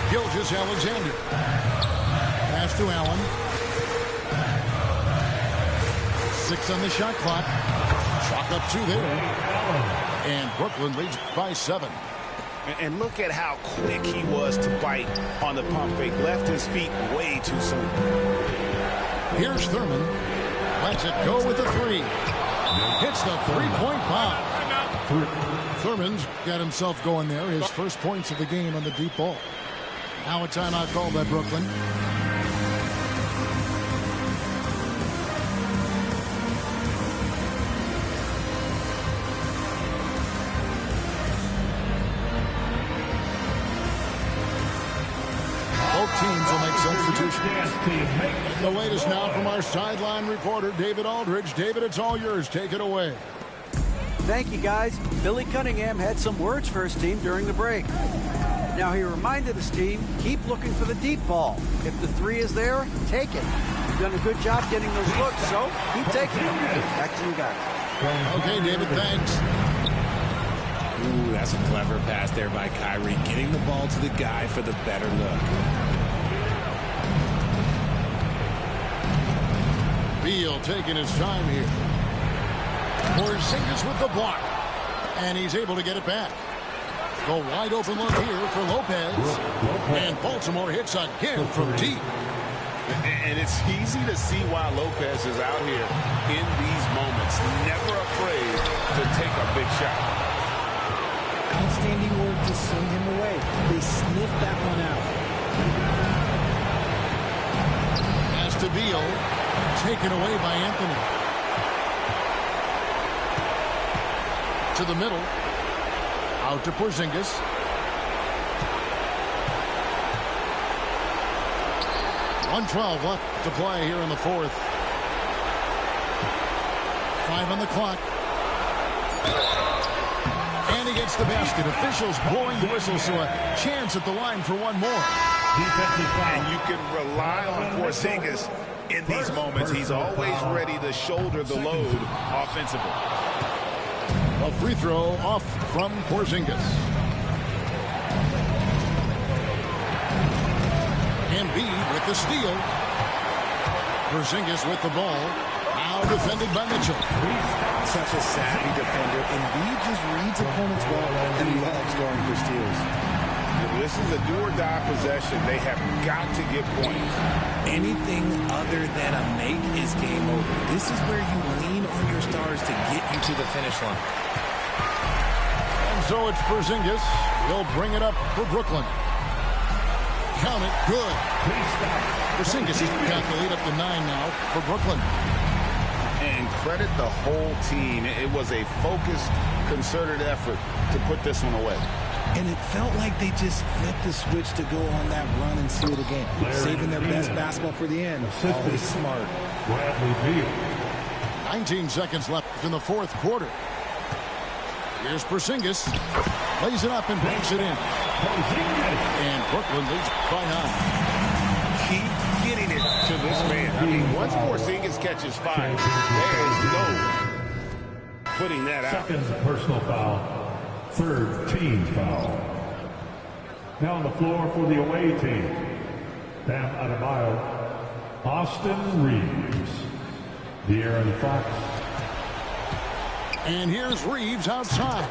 Gilgeous-Alexander. Pass to Allen. 6 on the shot clock. Chalk up 2 there. And Brooklyn leads by 7. And look at how quick he was to bite on the pump fake. Left his feet way too soon. Here's Thurman. Lets it go with the 3. Hits the 3-point bomb. Thurman's got himself going there. His first points of the game on the deep ball. Now a timeout called by Brooklyn. Both teams will make substitutions. The latest now from our sideline reporter, David Aldridge. David, it's all yours. Take it away. Thank you, guys. Billy Cunningham had some words for his team during the break. Now, he reminded his team, keep looking for the deep ball. If the 3 is there, take it. You've done a good job getting those looks, so keep taking them. Back to you guys. Okay, David, thanks. Ooh, that's a clever pass there by Kyrie, getting the ball to the guy for the better look. Beal taking his time here. Porzingis with the block. And he's able to get it back. The wide open look here for Lopez. And Baltimore hits again from deep. And it's easy to see why Lopez is out here in these moments. Never afraid to take a big shot. Outstanding work to send him away. They sniffed that one out. Pass to Beal. Taken away by Anthony. To the middle. Out to Porzingis. .112 left to play here in the fourth. 5 on the clock. And he gets the basket. Officials blowing the whistle, so a chance at the line for one more. And you can rely on Porzingis in these moments. He's always ready to shoulder the load offensively. A free throw off from Porzingis. Embiid with the steal. Porzingis with the ball. Now defended by Mitchell. Such a savvy defender. Embiid just reads opponents well and loves going for steals. This is a do-or-die possession. They have got to get points. Anything other than a make is game over. This is where you lean on your stars to get you to the finish line. And so it's Porzingis. He'll bring it up for Brooklyn. Count it. Good. Porzingis has got the lead up to 9 now for Brooklyn. And credit the whole team. It was a focused, concerted effort to put this one away. And it felt like they just flipped the switch to go on that run and seal the game. Saving their best basketball for the end. Always smart. 19 seconds left in the fourth quarter. Here's Porzingis. Lays it up and banks it in. And Brooklyn leads by 9. Keep getting it to this man. I mean, once Porzingis catches 5, there is no putting that out. Second personal foul. Third team foul. Now on the floor for the away team. Bam Adebayo, Austin Reeves, De'Aaron Fox. And here's Reeves outside.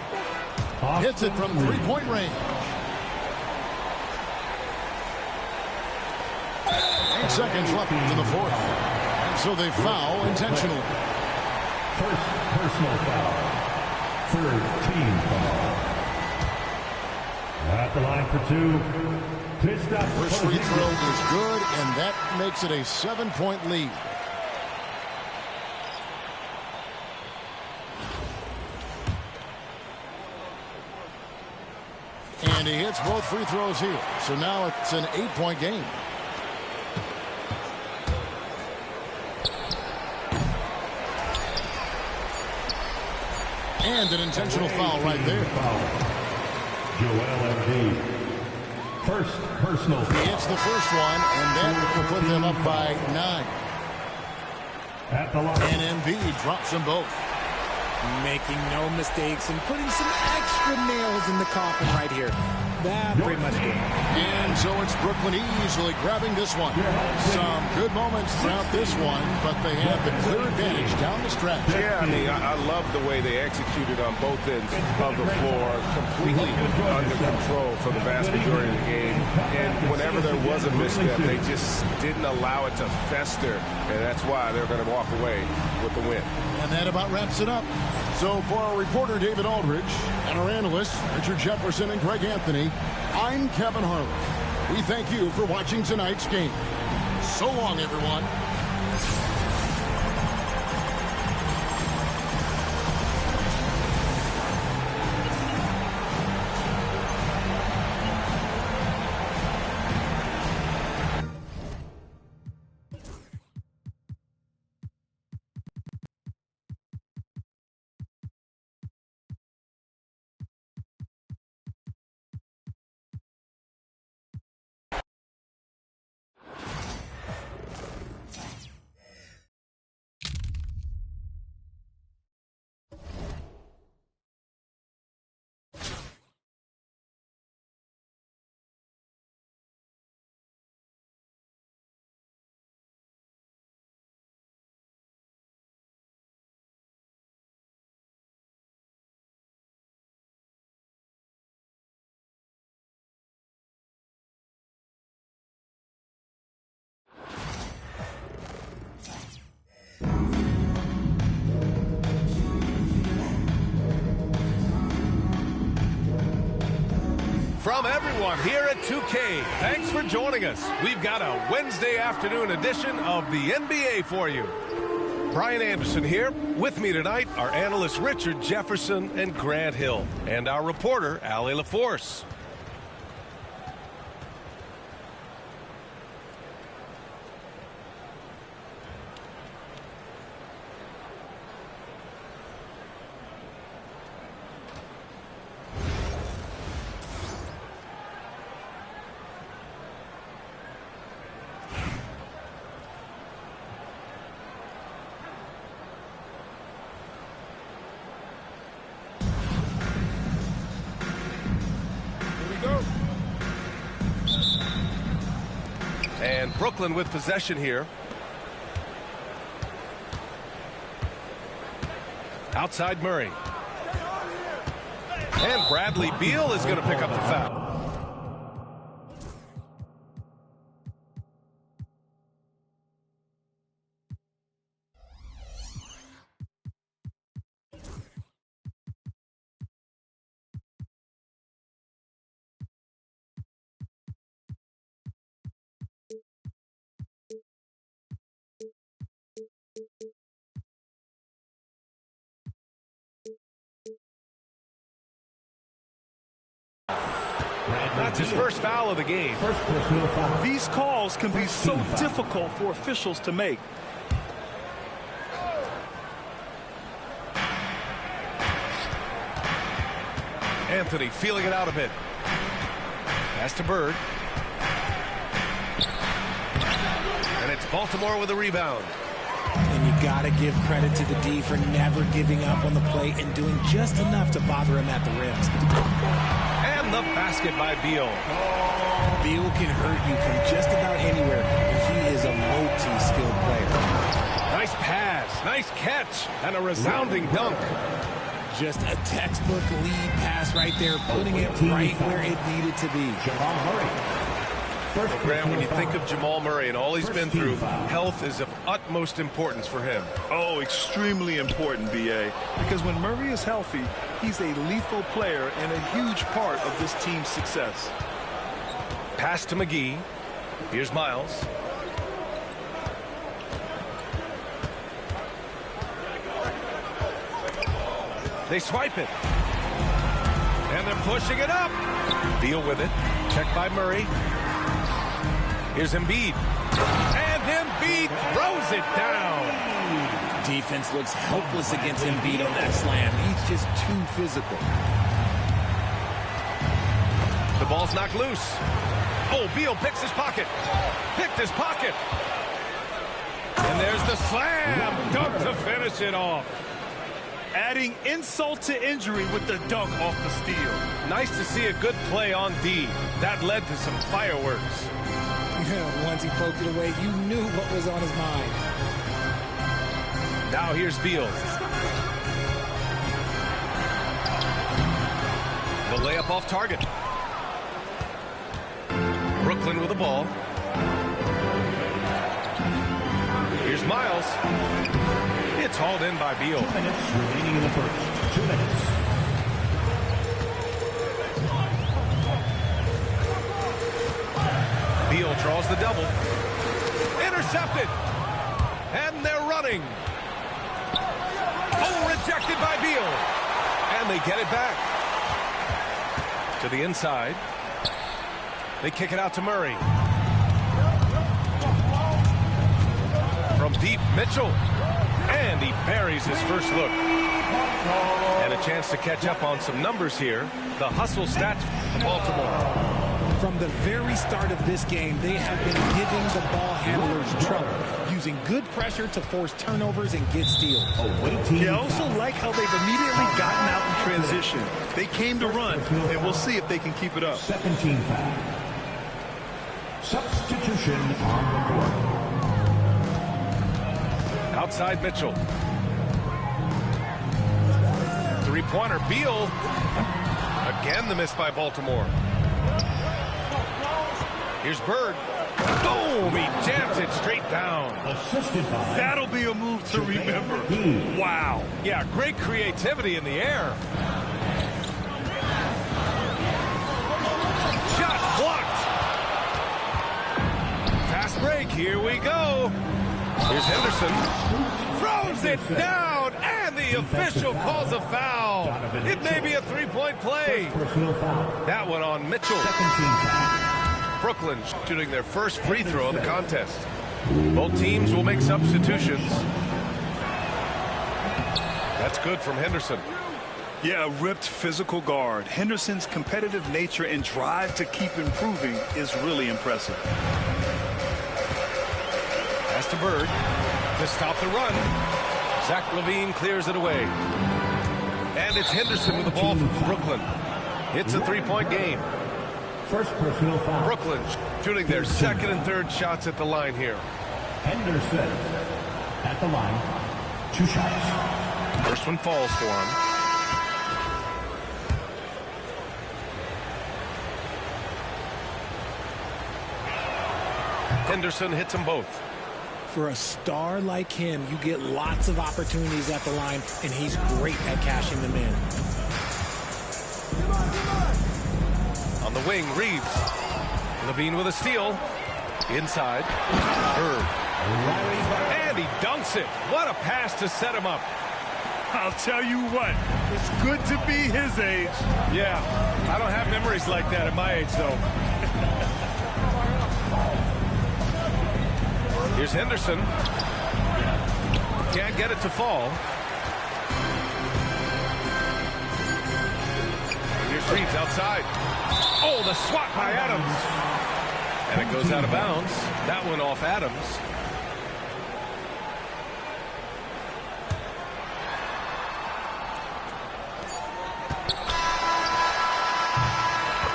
Hits it from three-point range. 8 seconds left in the fourth. And so they foul intentionally. First personal foul. Third team foul. At the line for 2. First free throw is good, and that makes it a 7-point lead. And he hits both free throws here. So now it's an 8-point game. And an intentional foul right there. Joel Embiid. First personal foul. He hits the first one, and that will put them up by 9. At the line. And Embiid drops them both. Making no mistakes and putting some extra nails in the coffin right here. That pretty much did. And so it's Brooklyn easily grabbing this one. Some good moments throughout this one, but they have the clear advantage down the stretch. Yeah, I mean, I love the way they executed on both ends of the floor. Completely under control for the vast majority of the game. And whenever there was a misstep, they just didn't allow it to fester. And that's why they're going to walk away with the win. And that about wraps it up. So for our reporter, David Aldridge, and our analysts, Richard Jefferson and Greg Anthony, I'm Kevin Harlan. We thank you for watching tonight's game. So long, everyone. From everyone here at 2K, thanks for joining us. We've got a Wednesday afternoon edition of the NBA for you. Brian Anderson here. With me tonight are analysts Richard Jefferson and Grant Hill, and our reporter, Allie LaForce. And Brooklyn with possession here. Outside Murray. And Bradley Beal is going to pick up the foul. That's his first foul of the game. These calls can be so difficult for officials to make. Anthony feeling it out a bit. Pass to Bird. And it's Baltimore with a rebound. And you got to give credit to the D for never giving up on the plate and doing just enough to bother him at the rims. And the basket by Beal. Beal can hurt you from just about anywhere, and he is a multi-skilled player. Nice pass, nice catch, and a resounding dunk. Just a textbook lead pass right there, putting it right where it needed to be. Jamal Murray. Well, Graham, when you think of Jamal Murray and all he's been through, health is of utmost importance for him. Oh, extremely important, B.A. Because when Murray is healthy, he's a lethal player and a huge part of this team's success. Pass to McGee. Here's Miles. They swipe it. And they're pushing it up. Beal with it. Checked by Murray. Here's Embiid. And Embiid throws it down. Defense looks helpless against Embiid on that slam. He's just too physical. The ball's knocked loose. Oh, Beal picks his pocket. Picked his pocket. And there's the slam dunk to finish it off. Adding insult to injury with the dunk off the steal. Nice to see a good play on D. That led to some fireworks. Once he poked it away, you knew what was on his mind. Now here's Beal. The layup off target. Brooklyn with the ball. Here's Miles. It's hauled in by Beal. 2 minutes remaining in the first. 2 minutes. Beal draws the double. Intercepted. And they're running. Oh, rejected by Beal. And they get it back. To the inside. They kick it out to Murray. From deep, Mitchell. And he buries his first look. And a chance to catch up on some numbers here. The hustle stats for Baltimore. From the very start of this game, they have been giving the ball handlers trouble, using good pressure to force turnovers and get steals. I also like how they've immediately gotten out in transition. They came to run, and we'll see if they can keep it up. 17 foul. Substitution on the court. Outside Mitchell. Three-pointer, Beal. Again, the miss by Baltimore. Here's Bird. Boom! He jams it straight down. Assisted by. That'll be a move to remember. Wow. Yeah, great creativity in the air. Here's Henderson. Throws it down, and the official calls a foul. It may be a three-point play. That one on Mitchell. Brooklyn shooting their first free throw of the contest. Both teams will make substitutions. That's good from Henderson. Yeah, a ripped physical guard. Henderson's competitive nature and drive to keep improving is really impressive. Pass to Bird to stop the run. Zach LaVine clears it away. And it's Henderson with the ball from Brooklyn. It's a three-point game. First personal foul. Brooklyn shooting their second and third shots at the line here. Henderson at the line. 2 shots. First one falls for him. Henderson hits them both. For a star like him, you get lots of opportunities at the line, and he's great at cashing them in. On the wing, Reeves. LaVine with a steal. Inside. Bird. And he dunks it. What a pass to set him up. I'll tell you what, it's good to be his age. Yeah, I don't have memories like that at my age, though. Here's Henderson. Can't get it to fall. Here's Reeves outside. Oh, the swat by Adams. And it goes out of bounds. That one off Adams.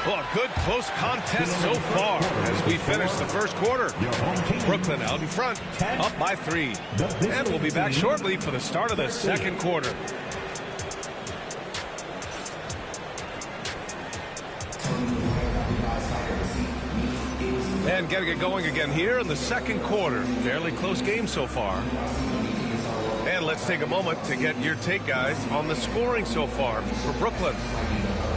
Well, a good close contest so far as we finish the first quarter. Brooklyn out in front, up by 3. And we'll be back shortly for the start of the second quarter. And getting it going again here in the second quarter. Fairly close game so far. And let's take a moment to get your take, guys, on the scoring so far for Brooklyn.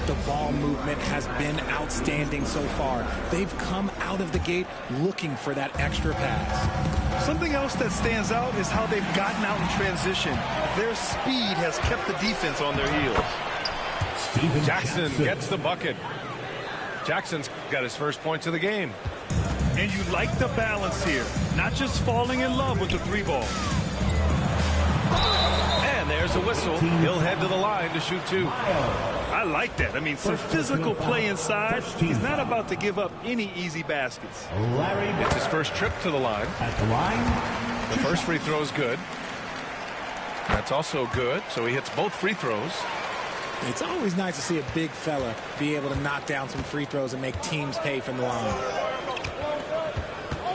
The ball movement has been outstanding so far. They've come out of the gate looking for that extra pass. Something else that stands out is how they've gotten out in transition. Their speed has kept the defense on their heels. Jackson gets the bucket. Jackson's got his first points of the game. And you like the balance here, not just falling in love with the 3-ball. And there's a whistle. He'll head to the line to shoot 2. I like that. I mean, some physical play inside. He's not about to give up any easy baskets. It's his first trip to the line. At the line. The first free throw is good. That's also good, so he hits both free throws. It's always nice to see a big fella be able to knock down some free throws and make teams pay from the line.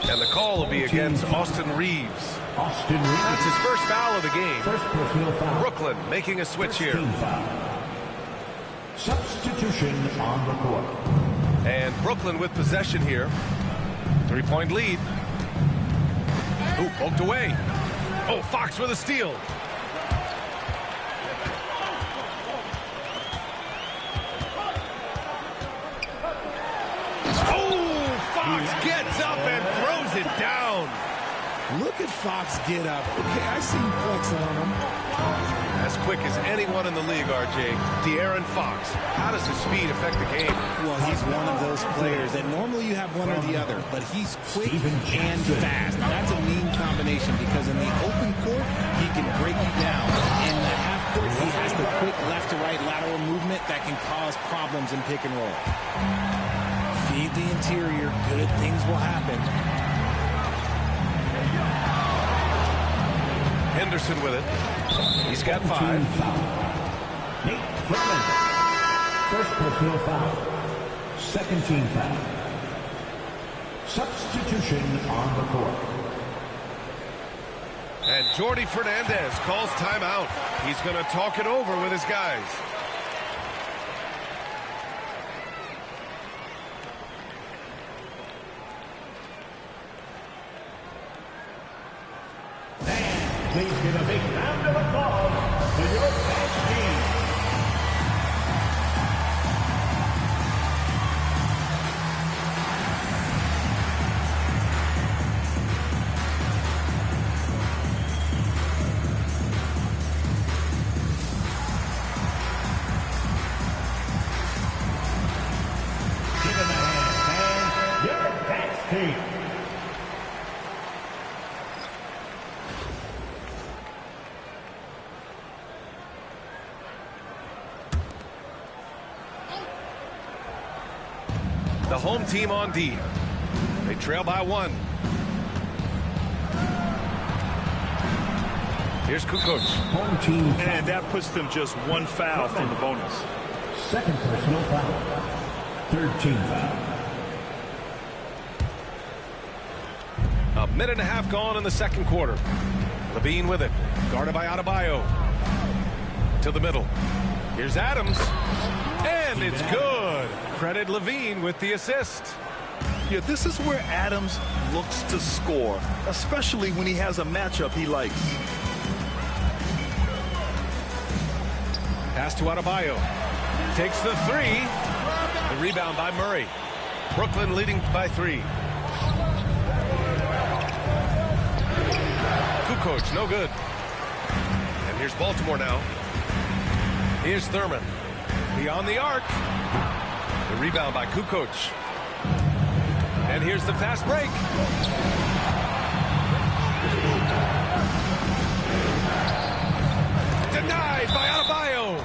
And the call will be against Austin Reeves. Austin Reeves. That's his first foul of the game. First personal foul. Brooklyn making a switch here. Substitution on the court. And Brooklyn with possession here. 3-point lead. Ooh, poked away. Oh, Fox with a steal. Oh, Fox gets up and throws it down. Look at Fox get up. Okay, I see him flexing on him. As quick as anyone in the league, RJ. De'Aaron Fox. How does his speed affect the game? Well, he's one of those players that normally you have one or the other, but he's quick and fast. Now, that's a mean combination because in the open court, he can break you down. In the half court, he has the quick left to right lateral movement that can cause problems in pick and roll. Feed the interior, good things will happen. Henderson with it. He's got 5. Nate Brooklyn. First personal foul. Second team foul. Substitution on the court. And Jordi Fernandez calls timeout. He's going to talk it over with his guys. Please give a big round of applause to your best team. team. The home team on D. They trail by 1. Here's Kukoc. Home team. And that puts them just 1 foul from the bonus. Second personal foul. Third team foul. A minute and a half gone in the second quarter. Levine with it. Guarded by Adebayo. To the middle. Here's Adams. And it's good. Credit Levine with the assist. Yeah, this is where Adams looks to score, especially when he has a matchup he likes. Pass to Adebayo. Takes the 3. The rebound by Murray. Brooklyn leading by 3. Kukoc, no good. And here's Baltimore now. Here's Thurman. Beyond the arc. The rebound by Kukoc. And here's the fast break. Denied by Adebayo.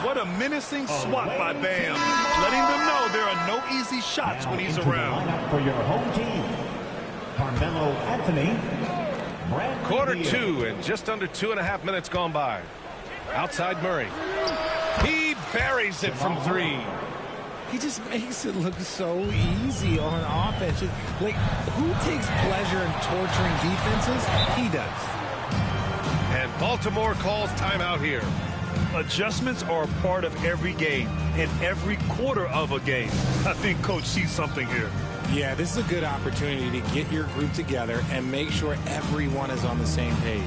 What a menacing swat by Bam. Letting them know there are no easy shots when he's around. For your home team, Carmelo Anthony. Quarter 2 and just under 2.5 minutes gone by. Outside Murray. He buries it from 3. He just makes it look so easy on offense. Like, who takes pleasure in torturing defenses? He does. And Baltimore calls timeout here. Adjustments are a part of every game and every quarter of a game. I think Coach sees something here. Yeah, this is a good opportunity to get your group together and make sure everyone is on the same page.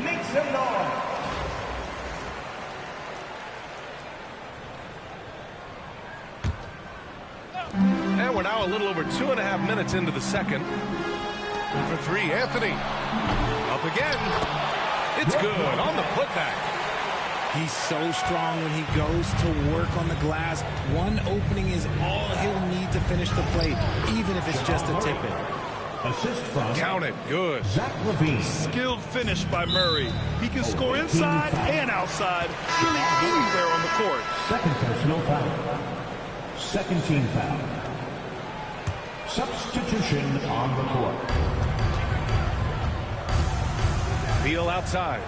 Make some noise. And we're now a little over 2.5 minutes into the second. For 3, Anthony. Up again. It's good on the putback. He's so strong when he goes to work on the glass. One opening is all he'll need to finish the play, even if it's just a tip-in. Assist from Count it. Good. Zach Levine. Skilled finish by Murray. He can score inside and outside, really anywhere on the court. Second personal foul. Second team foul. Substitution on the court. Beal outside.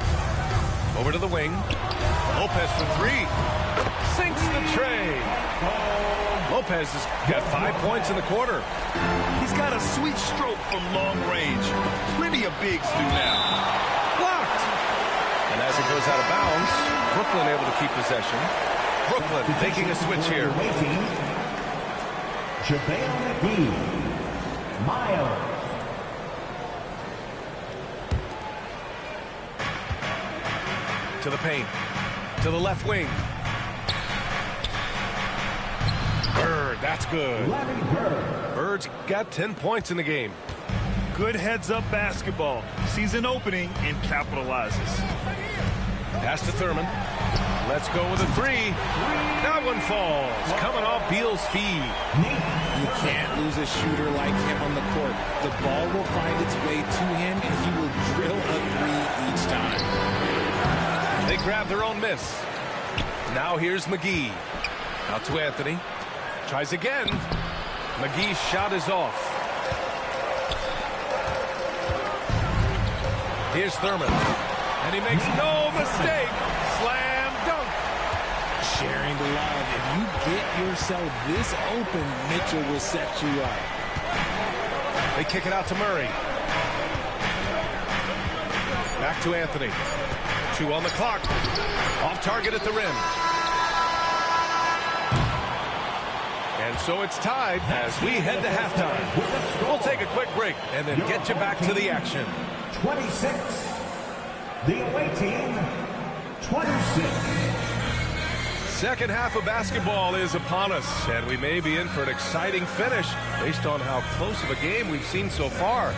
Over to the wing. Lopez for 3. Sinks the tray. Lopez has got 5 points in the quarter. He's got a sweet stroke from long range. Plenty of bigs do now. Blocked. And as it goes out of bounds, Brooklyn able to keep possession. Brooklyn making a switch here. JaVale McGee. Miles. To the paint. To the left wing. Bird, that's good. Bird's got 10 points in the game. Good heads-up basketball. Sees an opening and capitalizes. Pass to Thurman. Let's go with a 3. That one falls. Coming off Beal's feed. You can't lose a shooter like him on the court. The ball will find its way to him, and he will drill a 3 each time. They grab their own miss. Now here's McGee. Out to Anthony. Tries again. McGee's shot is off. Here's Thurman. And he makes no mistake. Slam dunk. Sharing the love. If you get yourself this open, Mitchell will set you up. They kick it out to Murray. Back to Anthony. 2 on the clock. Off target at the rim. And so it's tied as we head to halftime. We'll take a quick break and then get you back to the action. 26. The away team, 26. Second half of basketball is upon us, and we may be in for an exciting finish based on how close of a game we've seen so far.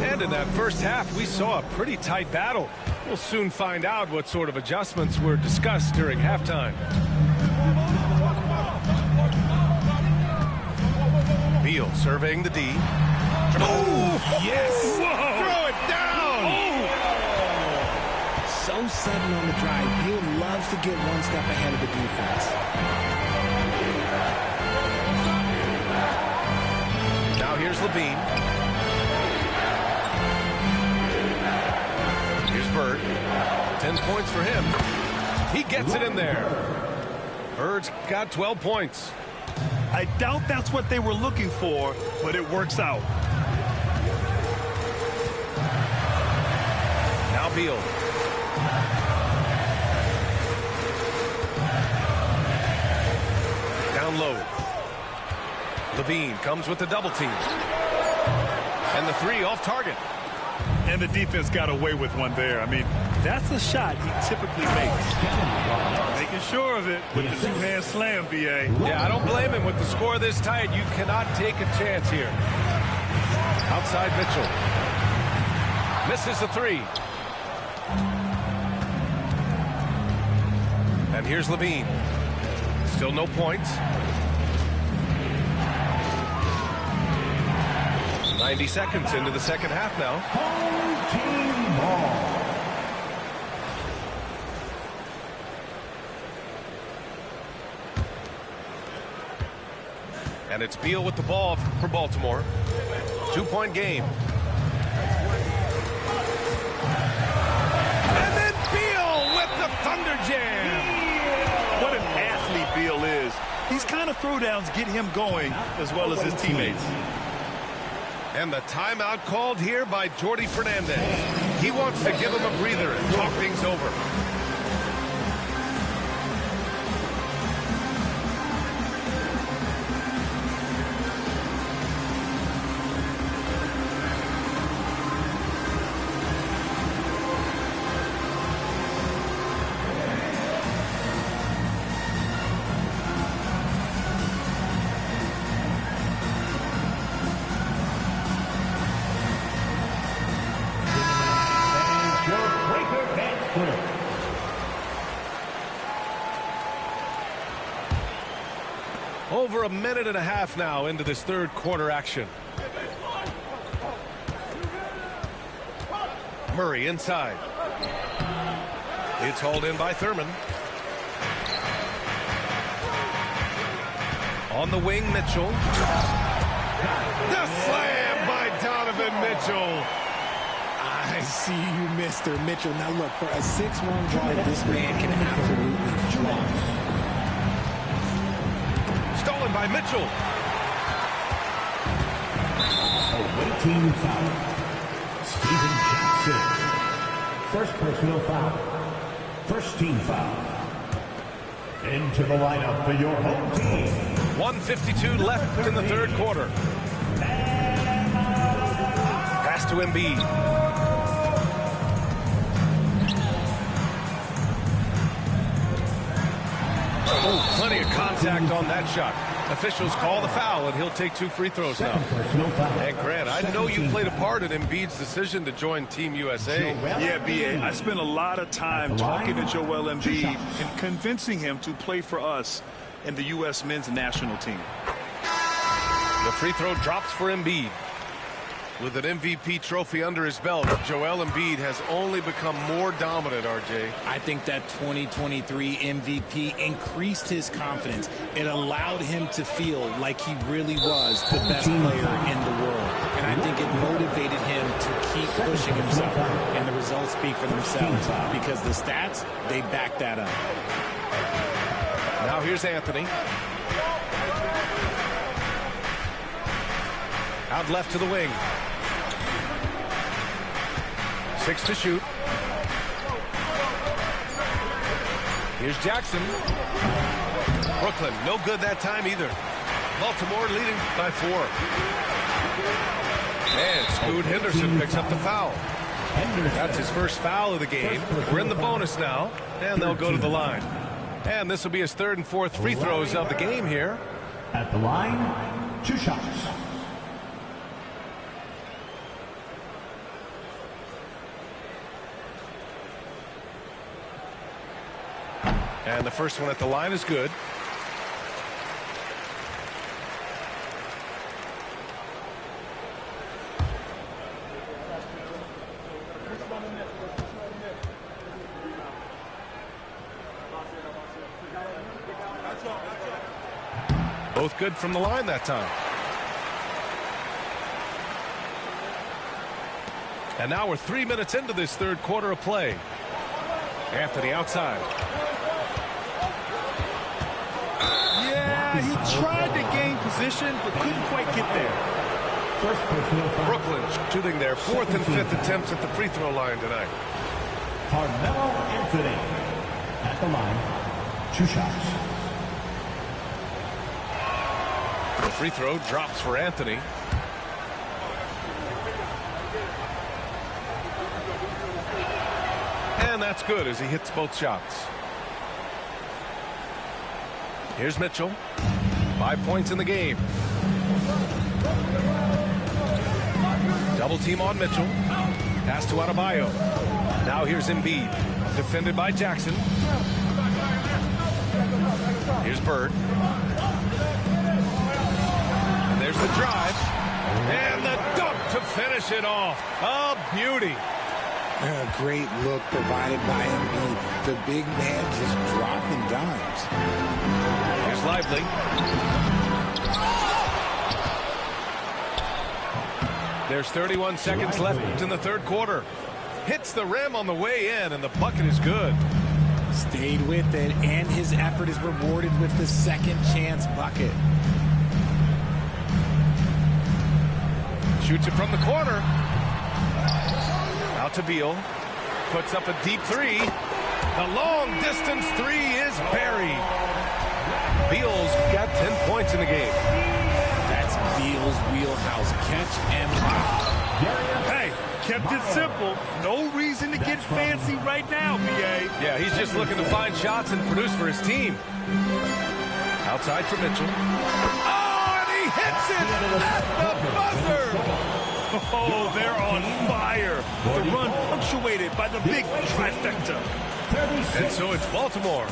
And in that first half, we saw a pretty tight battle. We'll soon find out what sort of adjustments were discussed during halftime. Beal surveying the D. Oh, yes! Whoa. Throw it down! Oh. So sudden on the drive. Beal loves to get one step ahead of the defense. Now here's Levine. Here's Bird. 10 points for him. He gets it in there. Bird's got 12 points. I doubt that's what they were looking for, but it works out. Now Beal. Down low. Levine comes with the double team. And the three off target. And the defense got away with one there. I mean, that's a shot he typically makes. Making sure of it with the two-hand slam, B.A. Yeah, I don't blame him. With the score this tight, you cannot take a chance here. Outside Mitchell. Misses the three. And here's Levine. Still no points. 90 seconds into the second half now. Home team ball. And it's Beal with the ball for Baltimore. 2-point game. And then Beal with the Thunder Jam. What an athlete Beal is. These kind of throwdowns get him going as well as his teammates. And the timeout called here by Jordi Fernandez. He wants to give him a breather and talk things over. Over a minute and a half now into this third quarter action. Murray inside. It's hauled in by Thurman. On the wing, Mitchell. The slam by Donovan Mitchell. I see you, Mr. Mitchell. Now look, for a 6'1" guard, this man can absolutely fly. Stolen by Mitchell. Away team foul. Steven Jackson. First personal foul. First team foul. Into the lineup for your home team. 1:52 left in the third quarter. Pass to Embiid. Oh, plenty of contact on that shot. Officials call the foul, and he'll take 2 free throws now. And Grant, I know you played a part in Embiid's decision to join Team USA. Yeah, B.A. I spent a lot of time talking to Joel Embiid and convincing him to play for us in the U.S. men's national team. The free throw drops for Embiid. With an MVP trophy under his belt, Joel Embiid has only become more dominant, RJ. I think that 2023 MVP increased his confidence. It allowed him to feel like he really was the best player in the world. And I think it motivated him to keep pushing himself. And the results speak for themselves because the stats, they back that up. Now here's Anthony. Out left to the wing. 6 to shoot. Here's Jackson. Brooklyn, no good that time either. Baltimore leading by 4. And Scoot Henderson picks up the foul. That's his first foul of the game. We're in the bonus now, and they'll go to the line. And this will be his 3rd and 4th free throws of the game here. At the line, 2 shots. And the first one at the line is good. Both good from the line that time. And now we're 3 minutes into this 3rd quarter of play. Anthony outside. Yeah, he tried to gain position, but couldn't quite get there. Brooklyn shooting their 4th and 5th attempts at the free throw line tonight. Carmelo Anthony at the line, 2 shots. The free throw drops for Anthony. And that's good as he hits both shots. Here's Mitchell. 5 points in the game. Double team on Mitchell. Pass to Adebayo. Now here's Embiid. Defended by Jackson. Here's Bird. And there's the drive. And the dunk to finish it off. A beauty. A great look provided by Embiid. The big man just dropping dimes. Here's Lively. There's 31 seconds left in the 3rd quarter. Hits the rim on the way in, and the bucket is good. Stayed with it, and his effort is rewarded with the second chance bucket. Shoots it from the corner. Out to Beal. Puts up a deep 3. The long distance 3 is buried. Beal's got 10 points in the game. That's Beal's wheelhouse. Catch and pop. Hey, kept it simple. No reason to get fancy right now, BA. Yeah, he's just looking to find shots and produce for his team. Outside for Mitchell. Oh, and he hits it at the buzzer. Oh, they're on fire. The run punctuated by the big trifecta. And so it's Baltimore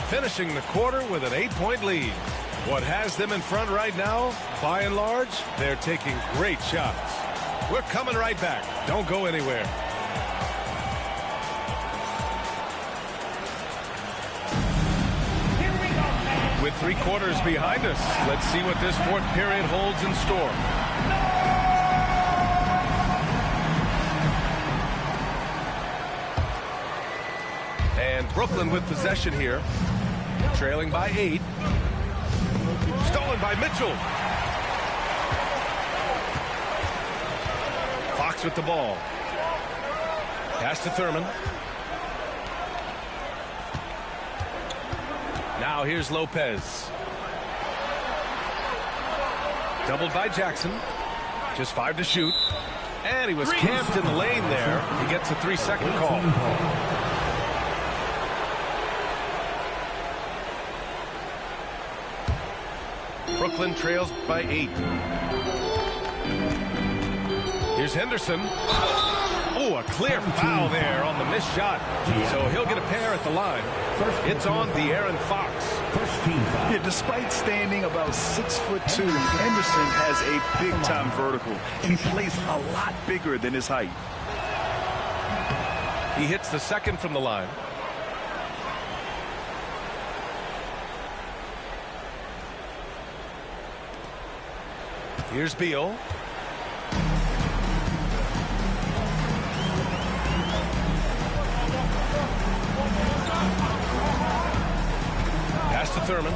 finishing the quarter with an 8-point lead. What has them in front right now, by and large, they're taking great shots. We're coming right back. Don't go anywhere. With 3 quarters behind us, let's see what this 4th period holds in store. And Brooklyn with possession here, trailing by 8. Stolen by Mitchell. Fox with the ball. Pass to Thurman. Now here's Lopez. Doubled by Jackson. Just 5 to shoot. And he was camped in the lane there. He gets a 3-second call. Brooklyn trails by 8. Here's Henderson. Oh, a clear foul there on the missed shot. So he'll get a pair at the line. It's on De'Aaron Fox. Yeah, despite standing about 6'2", Henderson has a big-time vertical. He plays a lot bigger than his height. He hits the 2nd from the line. Here's Beal. Pass to Thurman.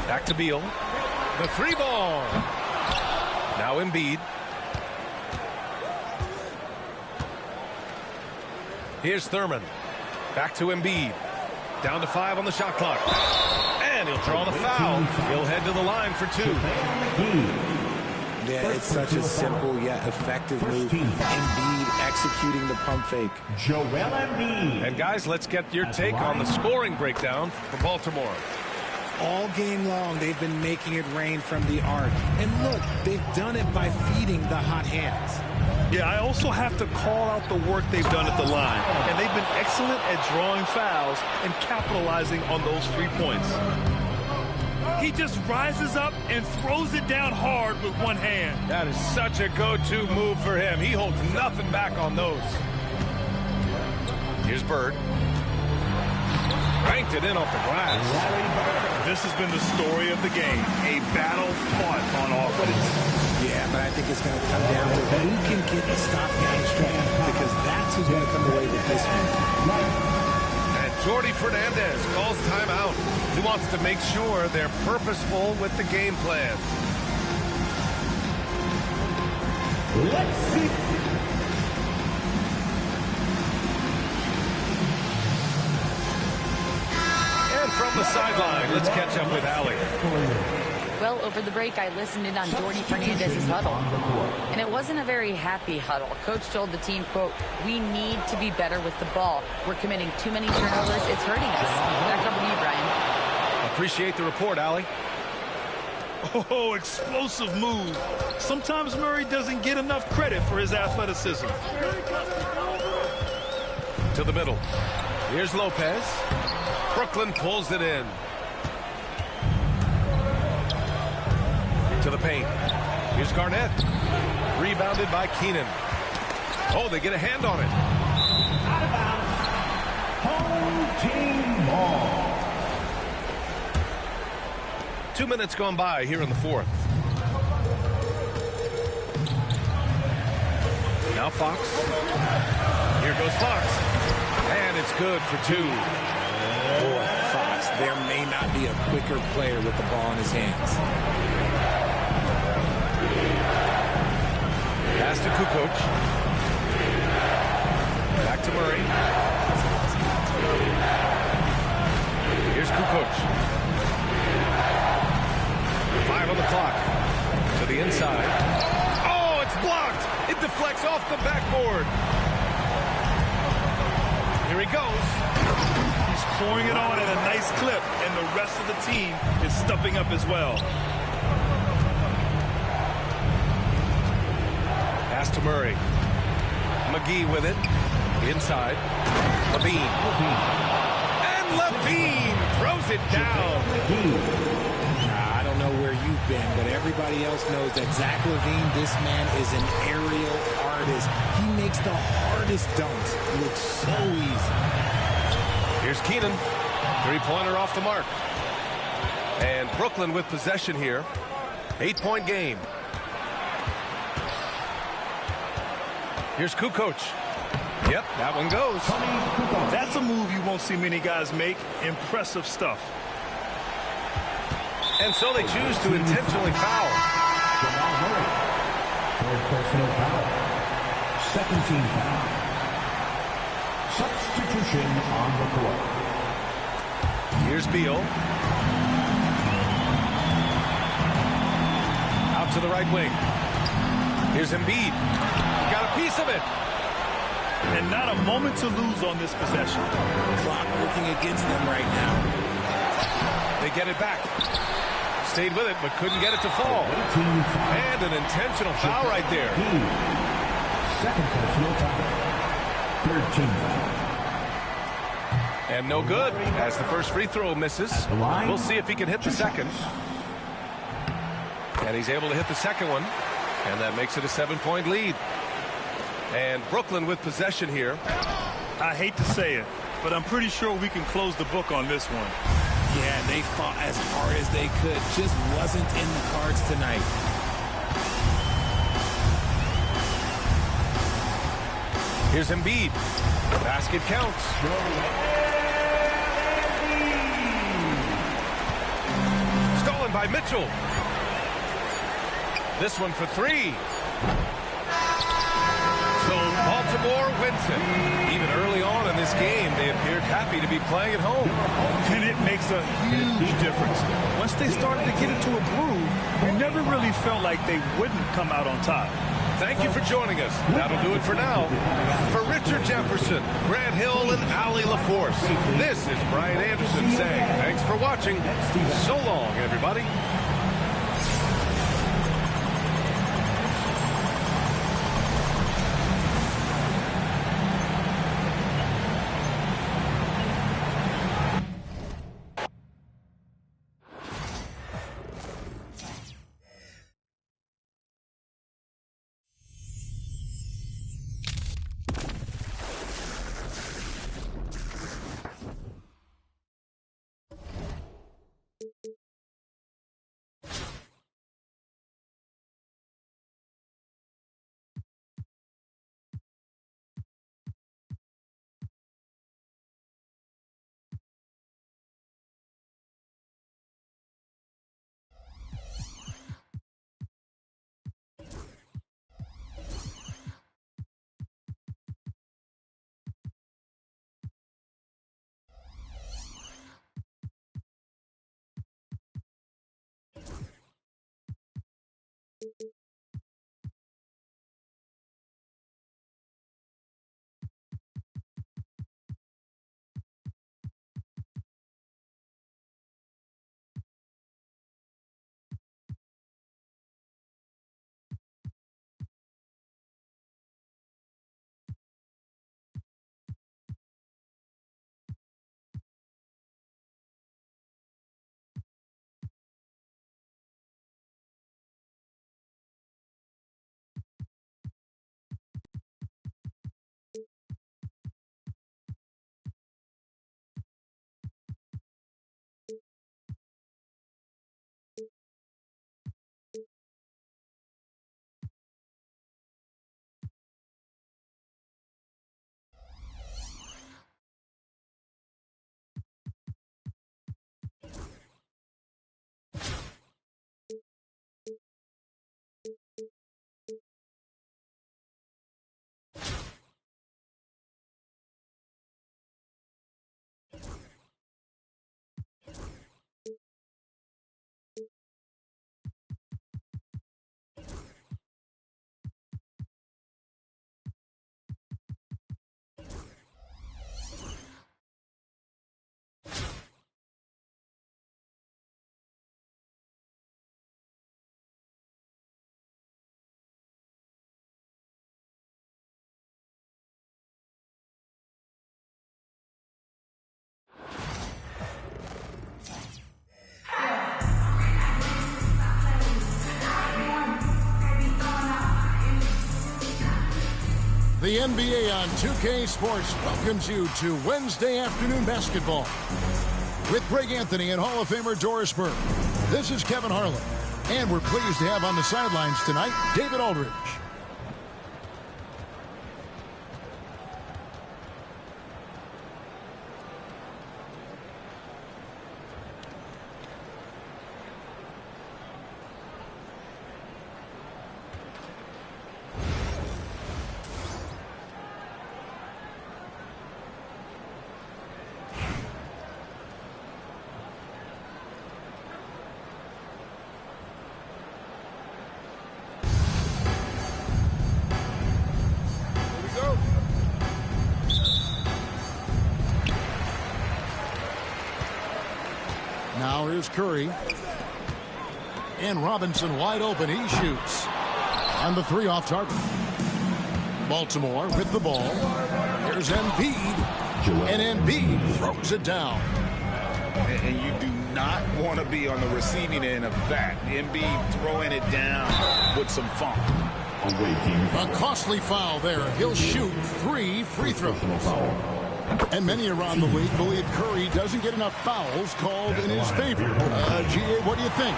Back to Beal. The 3-ball. Now Embiid. Here's Thurman. Back to Embiid. Down to 5 on the shot clock. And he'll draw the foul. He'll head to the line for 2. Yeah, it's such a simple yet effective move. Embiid executing the pump fake. Joel Embiid. And guys, let's get your take on the scoring breakdown for Baltimore. All game long, they've been making it rain from the arc. And look, they've done it by feeding the hot hands. Yeah, I also have to call out the work they've done at the line. And they've been excellent at drawing fouls and capitalizing on those 3 points. He just rises up and throws it down hard with one hand. That is such a go-to move for him. He holds nothing back on those. Here's Bird. Banked it in off the glass. This has been the story of the game. A battle fought on offense. Yeah, but I think it's going to come down to who can get the stop-game strength, because that's who's going to come away with this one. And Jordy Fernandez calls timeout. He wants to make sure they're purposeful with the game plan. Let's see. And from the sideline, let's catch up with Allie. Well, over the break, I listened in on Jordy Fernandez's huddle. And it wasn't a very happy huddle. Coach told the team, quote, "We need to be better with the ball. We're committing too many turnovers. It's hurting us." Back over to you, Brian. Appreciate the report, Allie. Oh, explosive move. Sometimes Murray doesn't get enough credit for his athleticism. To the middle. Here's Lopez. Brooklyn pulls it in. To the paint. Here's Garnett. Rebounded by Keenan. Oh, they get a hand on it. Home team ball. 2 minutes gone by here in the 4th. Now Fox. Here goes Fox. And it's good for 2. Boy, Fox, there may not be a quicker player with the ball in his hands. Pass to Kukoc. Back to Murray. Here's Kukoc. 5 on the clock. To the inside. Oh, it's blocked. It deflects off the backboard. Here he goes. He's pouring it on at a nice clip, and the rest of the team is stepping up as well. Pass to Murray. McGee with it. Inside. Levine. And Levine throws it down. I don't know where you've been, but everybody else knows that Zach LaVine, this man is an aerial artist. He makes the hardest dunks look so easy. Here's Keenan. 3-pointer off the mark. And Brooklyn with possession here. 8-point game. Here's Kukoc. Yep, that one goes. That's a move you won't see many guys make. Impressive stuff. And so they choose to intentionally foul. Third personal foul. Second team foul. Substitution on the court. Here's Beal. Out to the right wing. Here's Embiid. Got a piece of it. And not a moment to lose on this possession. Clock working against them right now. They get it back. Stayed with it, but couldn't get it to fall. And an intentional foul right there. Second personal foul. Third team foul. And no good, as the first free throw misses. We'll see if he can hit the second. And he's able to hit the second one. And that makes it a 7-point lead. And Brooklyn with possession here. I hate to say it, but I'm pretty sure we can close the book on this one. Yeah, they fought as hard as they could. Just wasn't in the cards tonight. Here's Embiid. The basket counts. Stolen by Mitchell. This one for 3. So Baltimore wins it. Even early on this game, they appeared happy to be playing at home. And it makes a huge difference. Once they started to get into a groove, we never really felt like they wouldn't come out on top. Thank you for joining us. That'll do it for now. For Richard Jefferson, Grant Hill, and Ali LaForce, this is Brian Anderson saying thanks for watching. So long, everybody. The NBA on 2K Sports welcomes you to Wednesday afternoon basketball. With Greg Anthony and Hall of Famer Doris Burke, this is Kevin Harlan. And we're pleased to have on the sidelines tonight, David Aldridge. Now here's Curry. And Robinson wide open. He shoots. And the three off target. Baltimore with the ball. Here's Embiid. And Embiid throws it down. And you do not want to be on the receiving end of that. Embiid throwing it down with some funk. A costly foul there. He'll shoot 3 free throws. And many around the league believe Curry doesn't get enough fouls called in his favor. G.A., what do you think?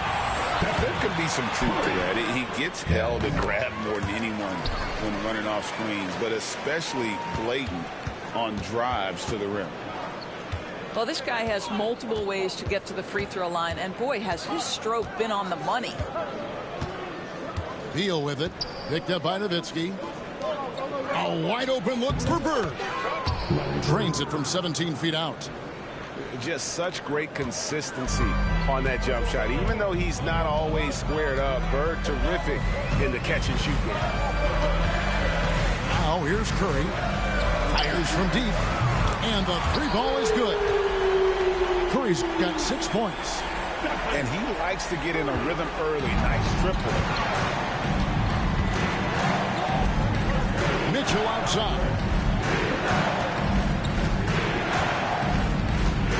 There could be some truth to that. He gets held and grabbed more than anyone when running off screens, but especially blatant on drives to the rim. Well, this guy has multiple ways to get to the free throw line, and boy, has his stroke been on the money. Beal with it. Picked up by Nowitzki. A wide open look for Bird. Drains it from 17 feet out. Just such great consistency on that jump shot. Even though he's not always squared up, Bird terrific in the catch and shoot game. Now here's Curry. Fires from deep. And the three ball is good. Curry's got 6 points. And he likes to get in a rhythm early. Nice triple. Mitchell outside.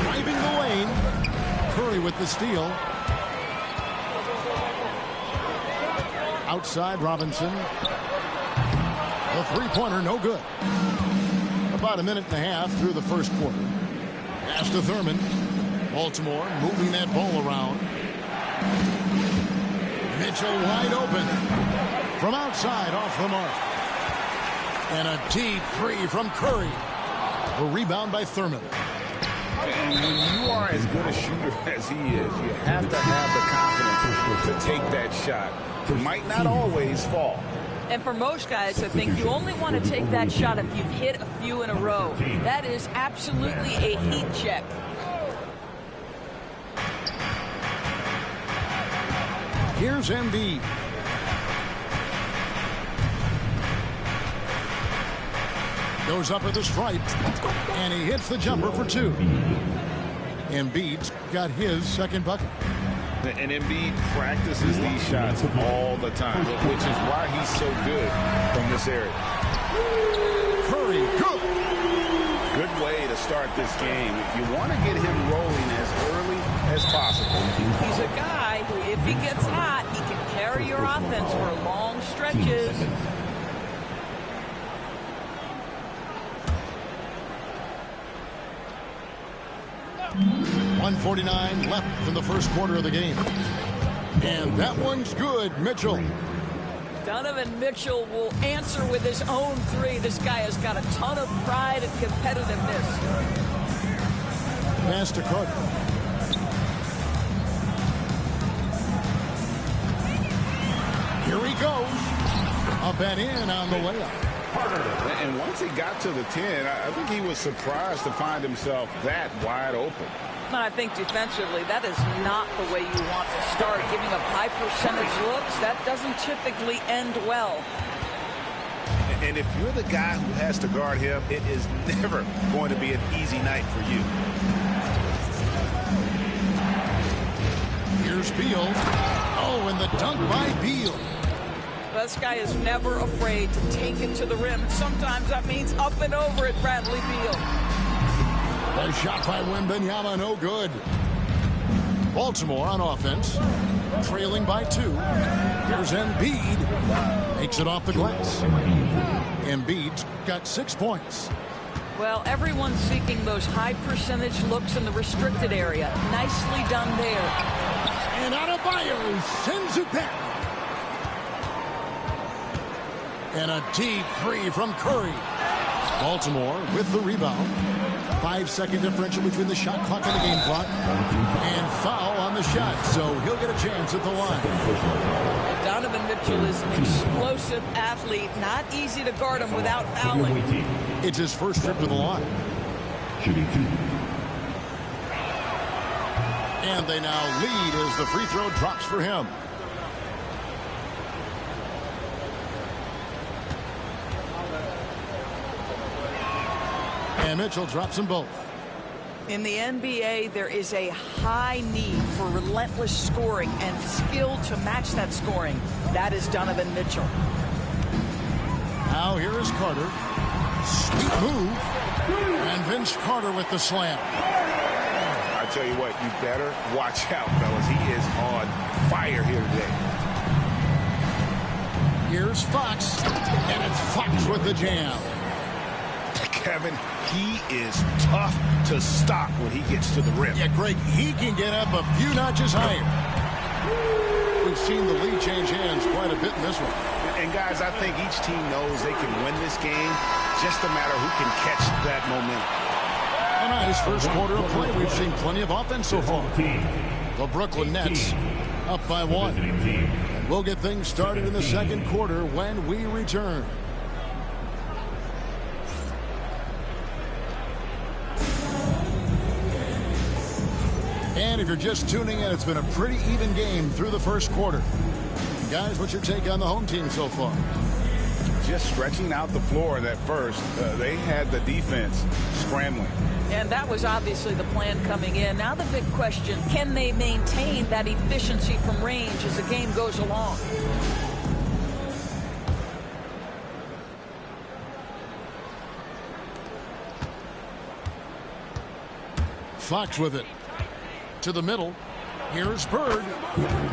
Driving the lane. Curry with the steal. Outside Robinson. The three-pointer no good. About a minute and a half through the first quarter. Pass to Thurman. Baltimore moving that ball around. Mitchell wide open. From outside off the mark. And a deep three from Curry. A rebound by Thurman. And when you are as good a shooter as he is, you have to have the confidence to take that shot. It might not always fall. And for most guys, I think you only want to take that shot if you've hit a few in a row. That is absolutely a heat check. Here's Embiid. Goes up with the stripe, and he hits the jumper for two. Embiid's got his second bucket. And Embiid practices these shots all the time, which is why he's so good from this area. Curry, good. Good way to start this game. You want to get him rolling as early as possible. He's a guy who, if he gets hot, he can carry your offense for long stretches. 1:49 left in the first quarter of the game. And that one's good, Mitchell. Donovan Mitchell will answer with his own three. This guy has got a ton of pride and competitiveness. Pass to Carter. Here he goes. Up and in on the layup. And once he got to the 10, I think he was surprised to find himself that wide open. I think defensively, that is not the way you want to start. Giving up high percentage looks, that doesn't typically end well. And if you're the guy who has to guard him, it is never going to be an easy night for you. Here's Beal. Oh, and the dunk by Beal. This guy is never afraid to take it to the rim. Sometimes that means up and over at Bradley Beal. A shot by Wembanyama, no good. Baltimore on offense, trailing by 2. Here's Embiid. Makes it off the glass. Embiid's got 6 points. Well, everyone's seeking those high percentage looks in the restricted area. Nicely done there. And Adebayo sends it back. And a deep three from Curry. Baltimore with the rebound. 5-second differential between the shot clock and the game clock. And foul on the shot, so he'll get a chance at the line. Donovan Mitchell is an explosive athlete. Not easy to guard him without fouling. It's his first trip to the line. And they now lead as the free throw drops for him. And Mitchell drops them both. In the NBA, there is a high need for relentless scoring and skill to match that scoring. That is Donovan Mitchell. Now here is Carter. Sweet move. And Vince Carter with the slam. I tell you what, you better watch out, fellas. He is on fire here today. Here's Fox. And it's Fox with the jam. Kevin, he is tough to stop when he gets to the rim. Yeah, Greg, he can get up a few notches higher. We've seen the lead change hands quite a bit in this one. And guys, I think each team knows they can win this game. Just a matter who can catch that momentum. A nice first quarter of play. We've seen plenty of offense so far. The Brooklyn Nets up by 1. And we'll get things started in the second quarter when we return. And if you're just tuning in, it's been a pretty even game through the first quarter. Guys, what's your take on the home team so far? Just stretching out the floor at first. They had the defense scrambling. And that was obviously the plan coming in. Now the big question, can they maintain that efficiency from range as the game goes along? Fox with it. To the middle. Here's Bird.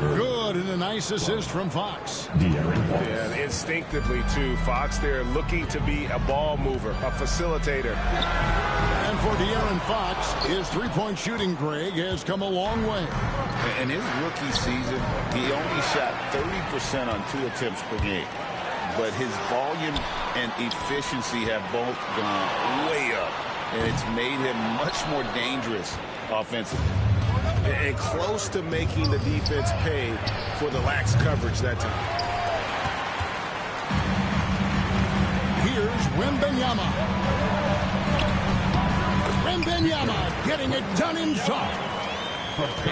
Good, and a nice assist from Fox. Yeah, instinctively, too. Fox there looking to be a ball mover, a facilitator. And for De'Aaron Fox, his three-point shooting, Greg, has come a long way. In his rookie season, he only shot 30% on 2 attempts per game. But his volume and efficiency have both gone way up. And it's made him much more dangerous offensively. And close to making the defense pay for the lax coverage that time. Here's Wembanyama. Wembanyama getting it done inside.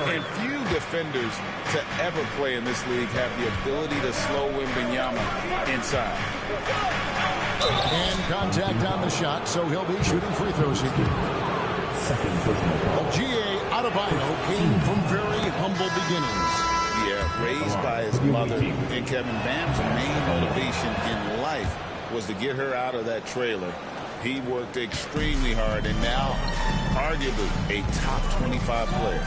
And few defenders to ever play in this league have the ability to slow Wembanyama inside. And contact on the shot, so he'll be shooting free throws here. G.A. Adebayo came from very humble beginnings. Yeah, raised by his mother. And Kevin, Bam's main motivation in life was to get her out of that trailer. He worked extremely hard and now arguably a top 25 player.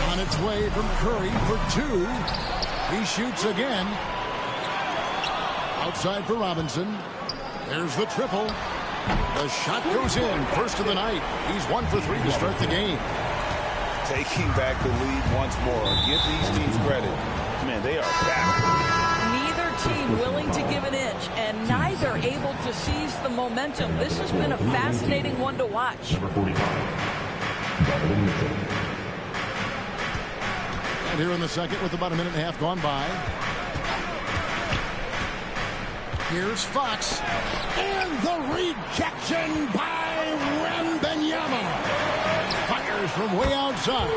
On its way from Curry for 2. He shoots again. Outside for Robinson. There's the triple. The shot goes in. First of the night. He's 1 for 3 to start the game. Taking back the lead once more. Give these teams credit. Man, they are back. Neither team willing to give an inch, and neither able to seize the momentum. This has been a fascinating one to watch. And here in the second with about a minute and a half gone by. Here's Fox. And the rejection by Wembanyama. Fires from way outside.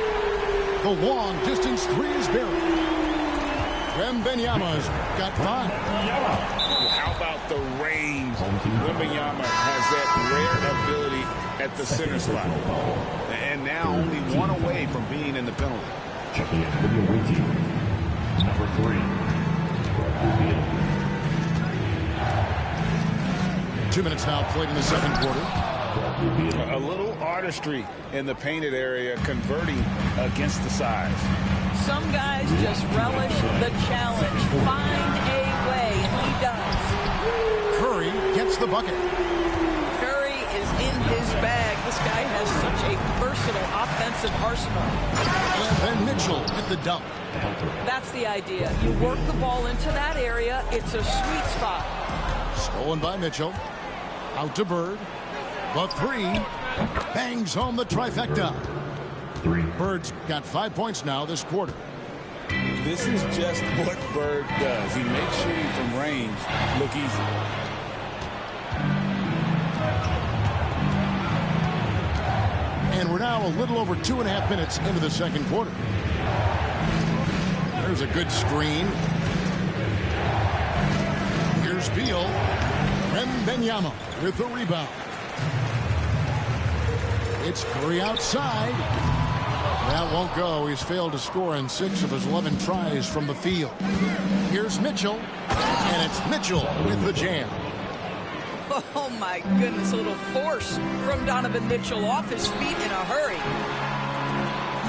The long distance 3 is buried. Wembanyama's got 5. How about the range? Wembanyama has that rare ability at the center spot. And now only 1 away from being in the penalty. Checking in for the away team. Number 3. 2 minutes now played in the second quarter. A little artistry in the painted area, converting against the size. Some guys just relish the challenge. Find a way, and he does. Curry gets the bucket. Curry is in his bag. This guy has such a versatile offensive arsenal. And then Mitchell hit the dunk. That's the idea. You work the ball into that area. It's a sweet spot. Stolen by Mitchell. Out to Bird. The 3. Bangs home the trifecta. 3. Bird's got 5 points now this quarter. This is just what Bird does. He makes shooting from range look easy. And we're now a little over 2.5 minutes into the second quarter. There's a good screen. Here's Beal. Wembanyama with the rebound. It's Curry outside. That won't go. He's failed to score in 6 of his 11 tries from the field. Here's Mitchell. And it's Mitchell with the jam. Oh, my goodness. A little force from Donovan Mitchell off his feet in a hurry.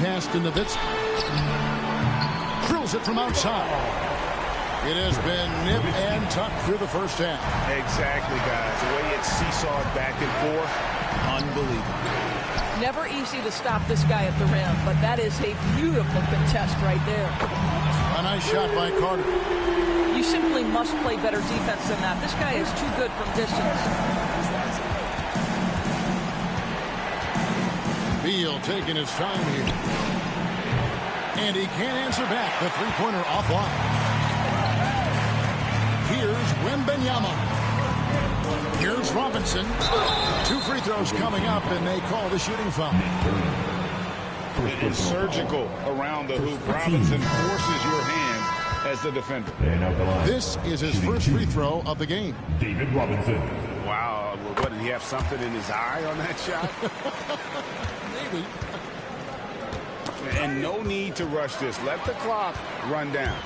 Pass to Nowitzki. Drills it from outside. It has been nip and tuck through the first half. Exactly, guys. The way it's seesawed back and forth, unbelievable. Never easy to stop this guy at the rim, but that is a beautiful contest right there. A nice shot by Carter. You simply must play better defense than that. This guy is too good from distance. Beal taking his time here. And he can't answer back. The three-pointer offline. Here's Wembanyama. Here's Robinson. 2 free throws coming up, and they call the shooting foul. and surgical around the hoop. Robinson forces your hand as the defender. This is his first free throw of the game. David Robinson. Wow, what, did he have something in his eye on that shot? Maybe. And no need to rush this. Let the clock run down.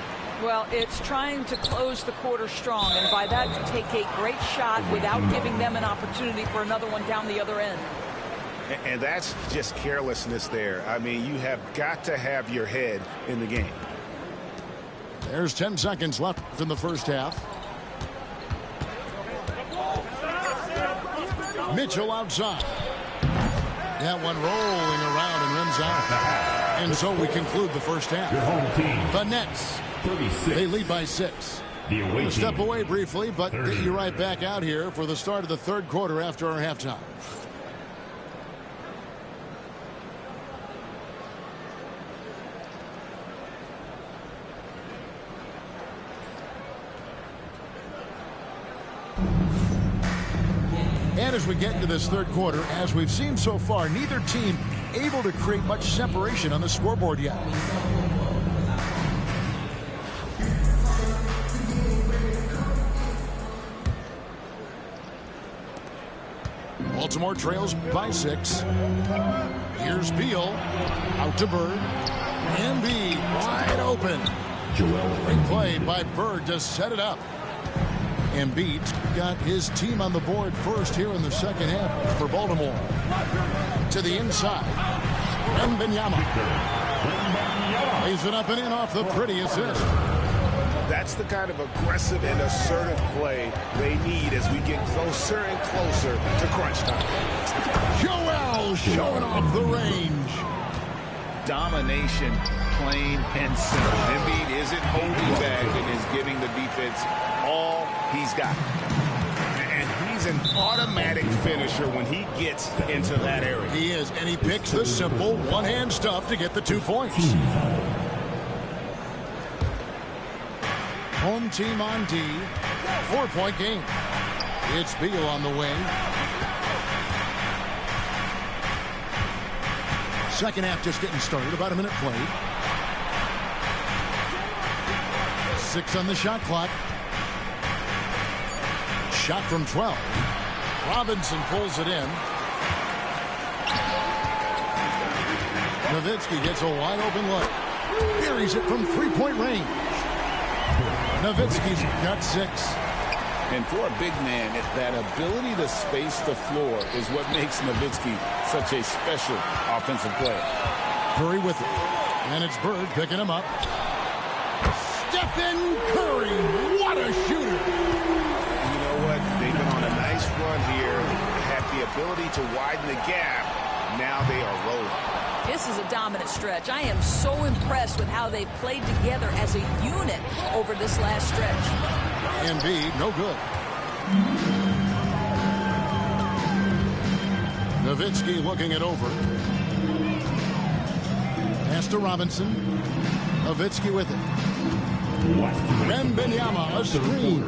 Well, it's trying to close the quarter strong, and by that, to take a great shot without giving them an opportunity for another one down the other end. And that's just carelessness there. I mean, you have got to have your head in the game. There's 10 seconds left in the first half. Mitchell outside. That one rolling around and rims out. And so we conclude the first half. Your home team. The Nets. 36. They lead by 6. The away We'll step team. away briefly, but 30. get you right back out here for the start of the third quarter after our halftime. And as we get into this third quarter, as we've seen so far, neither team able to create much separation on the scoreboard yet. Baltimore trails by 6. Here's Beal. Out to Bird. Embiid wide open. Great play by Bird to set it up. Embiid's got his team on the board first here in the second half for Baltimore. To the inside. Wembanyama. Lays it up and in off the pretty assist. That's the kind of aggressive and assertive play they need as we get closer and closer to crunch time. Joel showing off the range. Domination, plain and simple. Embiid isn't holding back and is giving the defense all he's got. And he's an automatic finisher when he gets into that area. He is, and he picks the simple one-hand stuff to get the 2 points. Home team on D. 4-point game. It's Beal on the wing. Second half just getting started. About a minute played. 6 on the shot clock. Shot from 12. Robinson pulls it in. Nowitzki gets a wide open look. Buries it from 3-point range. Nowitzki's got 6. And for a big man, that ability to space the floor is what makes Nowitzki such a special offensive player. Curry with it. And it's Bird picking him up. Stephen Curry, what a shooter. You know what? They've been on a nice run here. Had the ability to widen the gap. Now they are rolling. This is a dominant stretch. I am so impressed with how they've played together as a unit over this last stretch. Embiid, no good. Nowitzki looking it over. Pass to Robinson. Nowitzki with it. Wembanyama, a screen.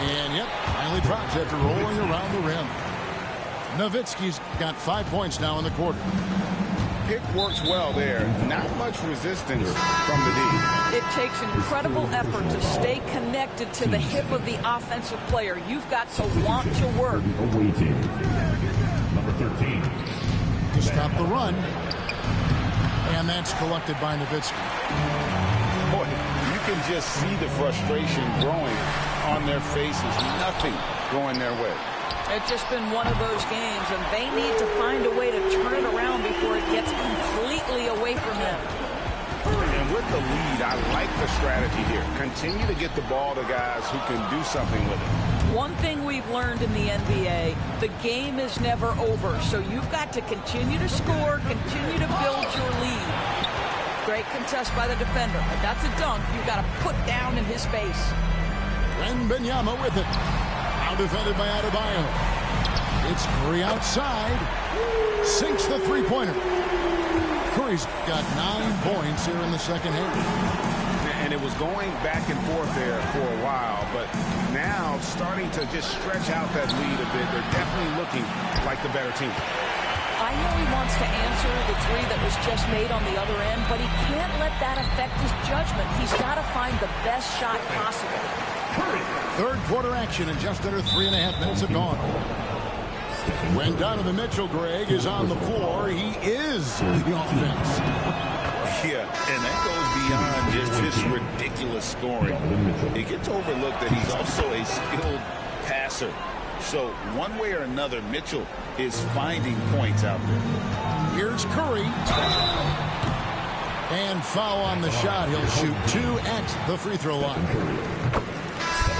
And yep, finally drops after rolling around the rim. Nowitzki's got 5 points now in the quarter. Pick works well there. Not much resistance from the D. It takes incredible effort to stay connected to the hip of the offensive player. You've got to want to work. Away team. Number 13. To stop the run. And that's collected by Nowitzki. Boy, you can just see the frustration growing on their faces. Nothing going their way. It's just been one of those games, and they need to find a way to turn it around before it gets completely away from them. And with the lead, I like the strategy here. Continue to get the ball to guys who can do something with it. One thing we've learned in the NBA, the game is never over, so you've got to continue to score, continue to build your lead. Great contest by the defender. If that's a dunk, you've got to put down in his face. Wembanyama with it. Now defended by Adebayo. It's Curry outside. Sinks the three-pointer. Curry's got 9 points here in the second half. And it was going back and forth there for a while, but now starting to just stretch out that lead a bit. They're definitely looking like the better team. I I know he wants to answer the three that was just made on the other end, but he can't let that affect his judgment. He's got to find the best shot possible. Third quarter action and just under 3.5 minutes have gone. When Donovan Mitchell, Greg, is on the floor, he is the offense. Yeah, and that goes beyond just his ridiculous scoring. It gets overlooked that he's also a skilled passer. So one way or another, Mitchell is finding points out there. Here's Curry. And foul on the shot. He'll shoot 2 at the free throw line.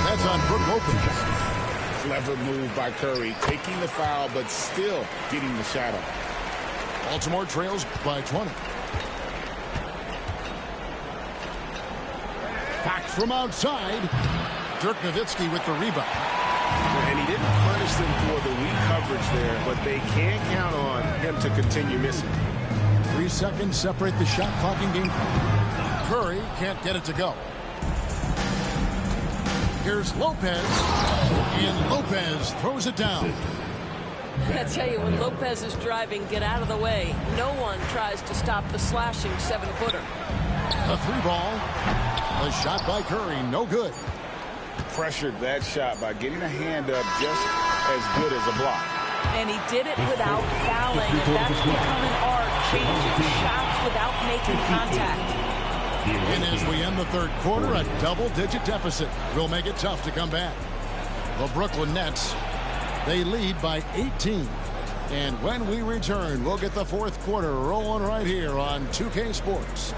That's on Brook Lopez. Clever move by Curry, taking the foul, but still getting the shot off. Baltimore trails by 20. Back from outside. Dirk Nowitzki with the rebound. And he didn't punish them for the weak coverage there, but they can count on him to continue missing. 3 seconds separate the shot clock and game clock. Curry can't get it to go. Here's Lopez, and Lopez throws it down. I tell you, when Lopez is driving, get out of the way. No one tries to stop the slashing 7-footer. A 3-ball. A shot by Curry, no good. Pressured that shot by getting a hand up just as good as a block. And he did it without fouling, and that's become an art, changing shots without making contact. And as we end the third quarter, a double-digit deficit will make it tough to come back. The Brooklyn Nets, they lead by 18. And when we return, we'll get the fourth quarter rolling right here on 2K Sports.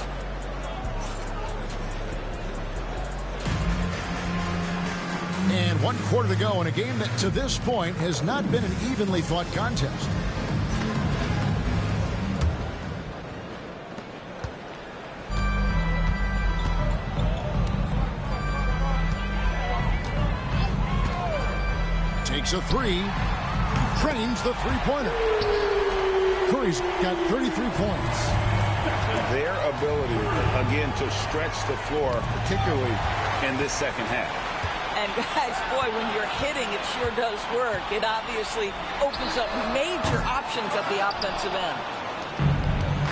And 1 quarter to go in a game that to this point has not been an evenly fought contest. Takes a 3, trains the three-pointer. Curry's got 33 points. Their ability, again, to stretch the floor, particularly in this second half. And guys, boy, when you're hitting, it sure does work. It obviously opens up major options at the offensive end.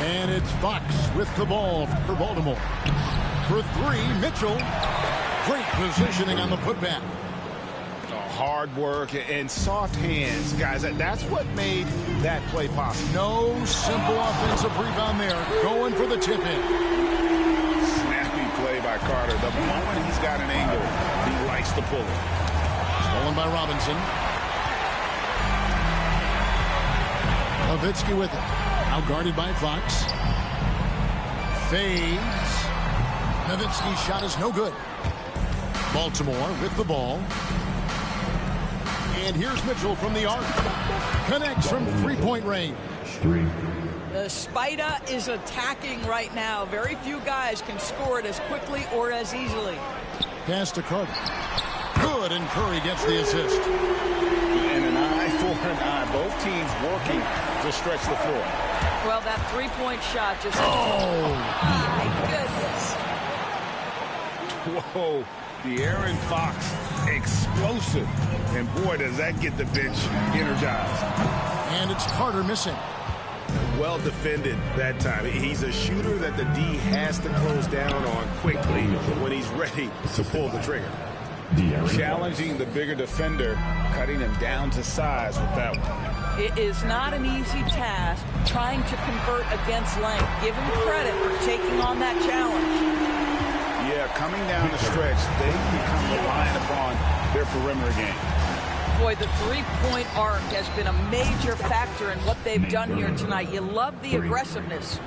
And it's Fox with the ball for Baltimore. For 3, Mitchell. Great positioning on the putback. Hard work and soft hands, guys. That's what made that play possible. No simple offensive rebound there. Going for the tip-in. Snappy play by Carter. The moment he's got an angle, he likes to pull it. Stolen by Robinson. Nowitzki with it. Now guarded by Fox. Fades. Nowitzki's shot is no good. Baltimore with the ball. And here's Mitchell from the arc. Connects from three-point range. The Spider is attacking right now. Very few guys can score it as quickly or as easily. Pass to Carter. Good, and Curry gets the assist. And an eye for an eye. Both teams working to stretch the floor. Well, that three-point shot just... Oh! My goodness. Whoa. De'Aaron Fox, explosive. And boy, does that get the bench energized. And it's Carter missing. Well defended that time. He's a shooter that the D has to close down on quickly when he's ready to pull the trigger. Challenging the bigger defender, cutting him down to size with that one. It is not an easy task trying to convert against length. Give him credit for taking on that challenge. Yeah, coming down the stretch, they become reliant upon their perimeter game. Boy, the three-point arc has been a major factor in what they've done here tonight. You love the aggressiveness.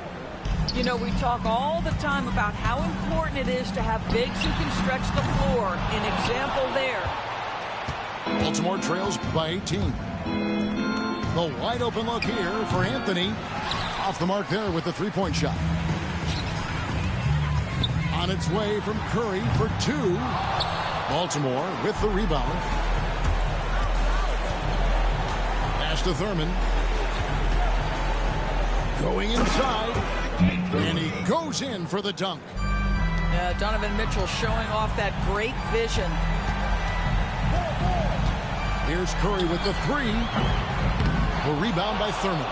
You know, we talk all the time about how important it is to have bigs who can stretch the floor. An example there. Baltimore trails by 18. The wide open look here for Anthony. Off the mark there with the three-point shot. On its way from Curry for 2. Baltimore with the rebound. Pass to Thurman. Going inside. And he goes in for the dunk. Donovan Mitchell showing off that great vision. Here's Curry with the 3. The rebound by Thurman.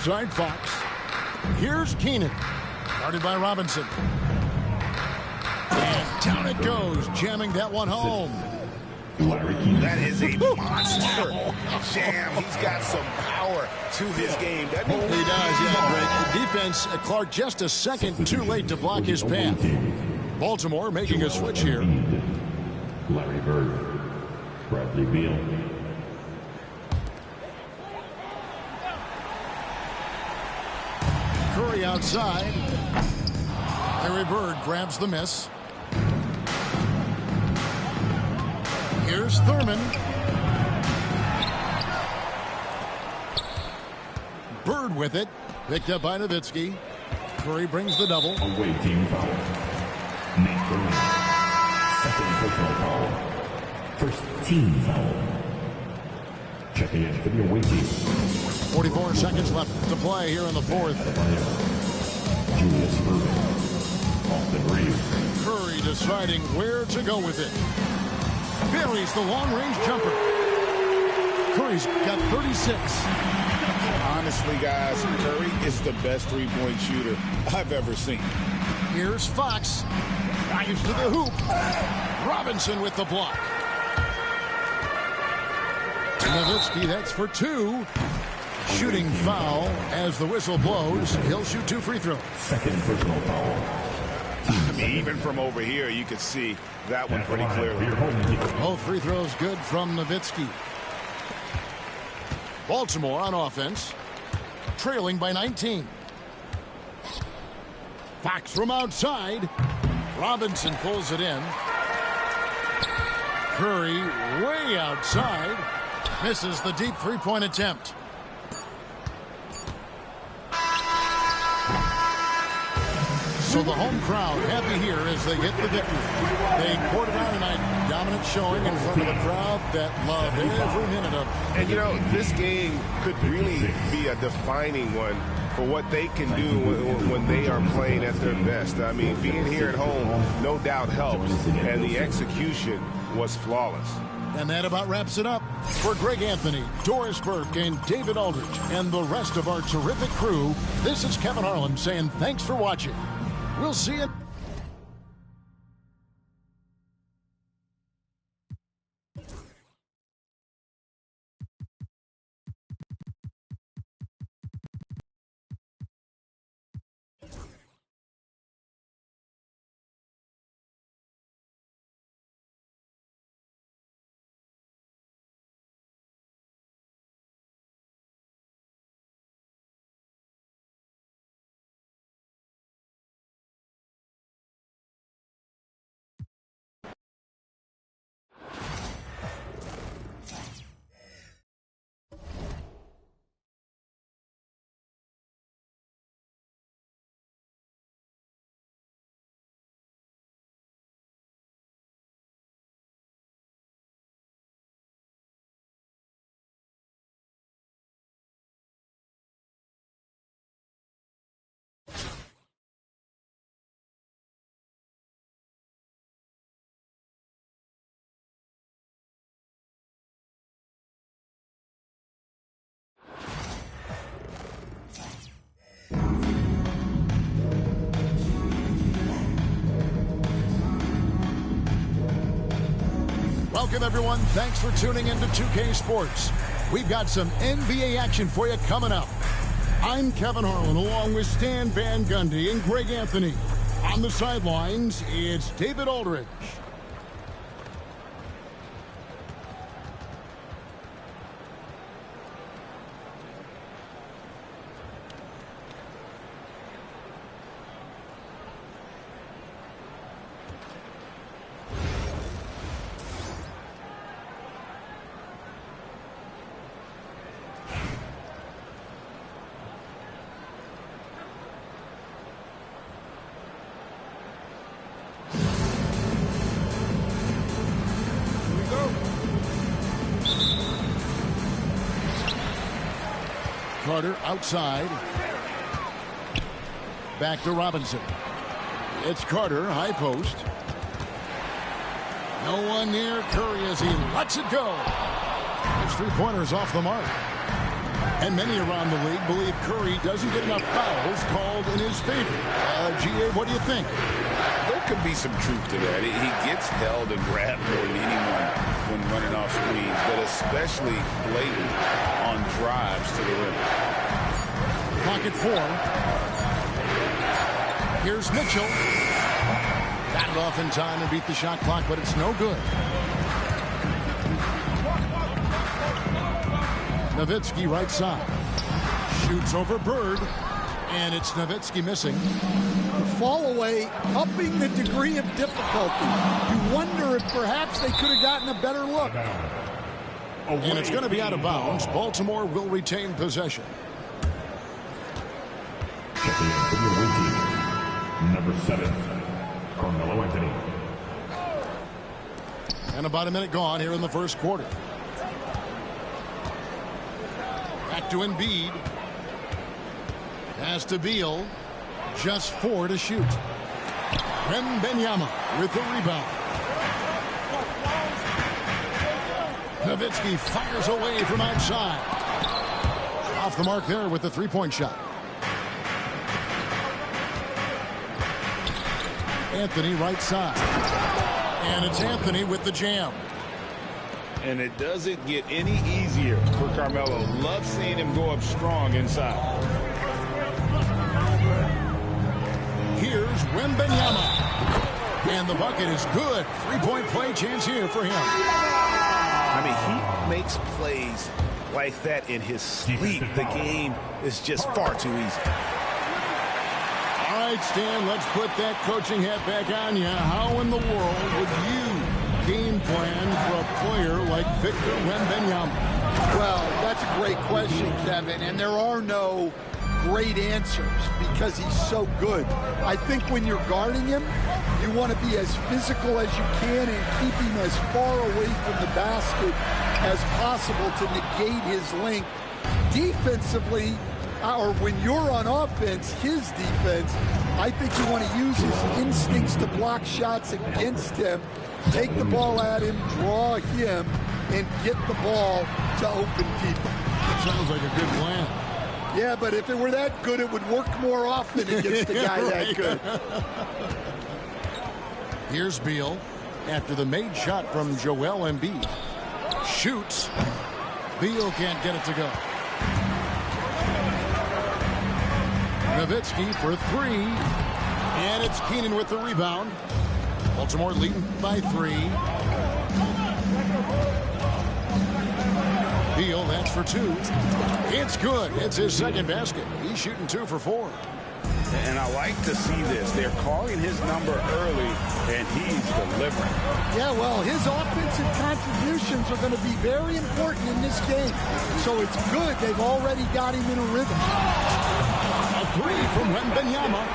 side, Fox. Here's Keenan. Guarded by Robinson. And down it goes, jamming that one home. That is a monster jam. He's got some power to his game, doesn't he? He does, yeah, Greg. The defense, Clark, just a second too late to block his path. Baltimore making a switch here. Larry Bird, Bradley Beal. Curry outside. Larry Bird grabs the miss. Here's Thurman. Bird with it. Picked up by Nowitzki. Curry brings the double. Away team foul. Nate Thurman. Second personal foul. First team foul. Checking in for the away team. 44 seconds left to play here in the fourth. Julius Irving. Austin Reeves. Curry deciding where to go with it. Buries the long-range jumper. Curry's got 36. Honestly, guys, Curry is the best three-point shooter I've ever seen. Here's Fox. Drives to the hoop. Robinson with the block. Nowitzki, that's for two. Shooting foul as the whistle blows. He'll shoot 2 free throws. Second personal foul. I mean, even from over here, you could see that one pretty clearly. Both free throws good from Nowitzki. Baltimore on offense, trailing by 19. Fox from outside. Robinson pulls it in. Curry way outside. Misses the deep three-point attempt. So the home crowd happy here as they get the victory. They poured it out tonight. Dominant showing in front of a crowd that loved every minute of it. And, you know, this game could really be a defining one for what they can do when they are playing at their best. I mean, being here at home no doubt helps, and the execution was flawless. And that about wraps it up. For Greg Anthony, Doris Burke, and David Aldridge, and the rest of our terrific crew, this is Kevin Harlan saying thanks for watching. We'll see you. Welcome, everyone. Thanks for tuning into 2K Sports. We've got some NBA action for you coming up. I'm Kevin Harlan, along with Stan Van Gundy and Greg Anthony. On the sidelines, it's David Aldridge. Carter outside. Back to Robinson. It's Carter, high post. No one near Curry as he lets it go. His three-pointers off the mark. And many around the league believe Curry doesn't get enough fouls called in his favor. G.A., what do you think? There could be some truth to that. He gets held and grabbed more than anyone when running off screens, but especially blatant on drives to the rim. Clock at 4. Here's Mitchell. Got it off in time and beat the shot clock, but it's no good. Nowitzki right side. Shoots over Bird. And it's Nowitzki missing. The fall away, upping the degree of difficulty. You wonder if perhaps they could have gotten a better look. And it's going to be out of bounds. Baltimore will retain possession. Checking in for the away team, number 7, Carmelo Anthony. And about a minute gone here in the first quarter. Back to Embiid. Pass to Beal. Just 4 to shoot. Wembanyama with the rebound. Nowitzki fires away from outside. Off the mark there with the three-point shot. Anthony right side. And it's Anthony with the jam. And it doesn't get any easier for Carmelo. Love seeing him go up strong inside. Here's Wembanyama. And the bucket is good. Three-point play chance here for him. I mean, he makes plays like that in his sleep. The game is just far too easy. All right, Stan, let's put that coaching hat back on you. How in the world would you game plan for a player like Victor Wembanyama? Well, that's a great question, Kevin, and there are no great answers because he's so good. I think when you're guarding him, you want to be as physical as you can and keep him as far away from the basket as possible to negate his length. Defensively, or when you're on offense, his defense, I think you want to use his instincts to block shots against him, take the ball at him, draw him, and get the ball to open people. That sounds like a good plan. Yeah, but if it were that good, it would work more often against a guy that good. Here's Beal after the made shot from Joel Embiid. Shoots. Beal can't get it to go. Nowitzki for 3. And it's Keenan with the rebound. Baltimore leading by 3. Beal, that's for 2. It's good. It's his second basket. He's shooting 2 for 4. And I like to see this. They're calling his number early, and he's delivering. Yeah, well, his offensive contributions are going to be very important in this game. So it's good they've already got him in a rhythm. A 3 from Wembanyama.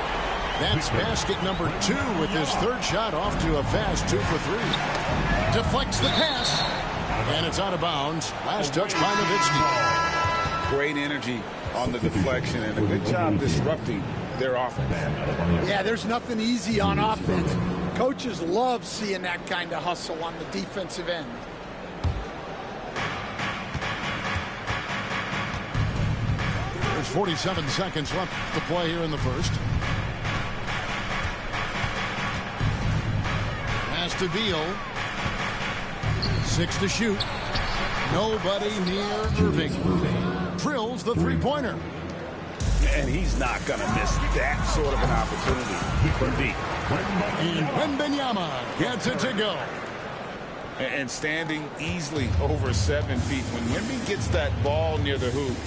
That's basket number 2 with his third shot off to a fast 2 for 3. Deflects the pass. And it's out of bounds. Last touch by Nowitzki. Great energy on the deflection and a good job disrupting their offense. Yeah, there's nothing easy on offense. Coaches love seeing that kind of hustle on the defensive end. There's 47 seconds left to play here in the first. Pass to Beal. 6 to shoot. Nobody near Irving. Drills the three-pointer. And he's not going to miss that sort of an opportunity from deep. And Wembanyama gets it to go. And standing easily over 7 feet. When Wemby gets that ball near the hoop,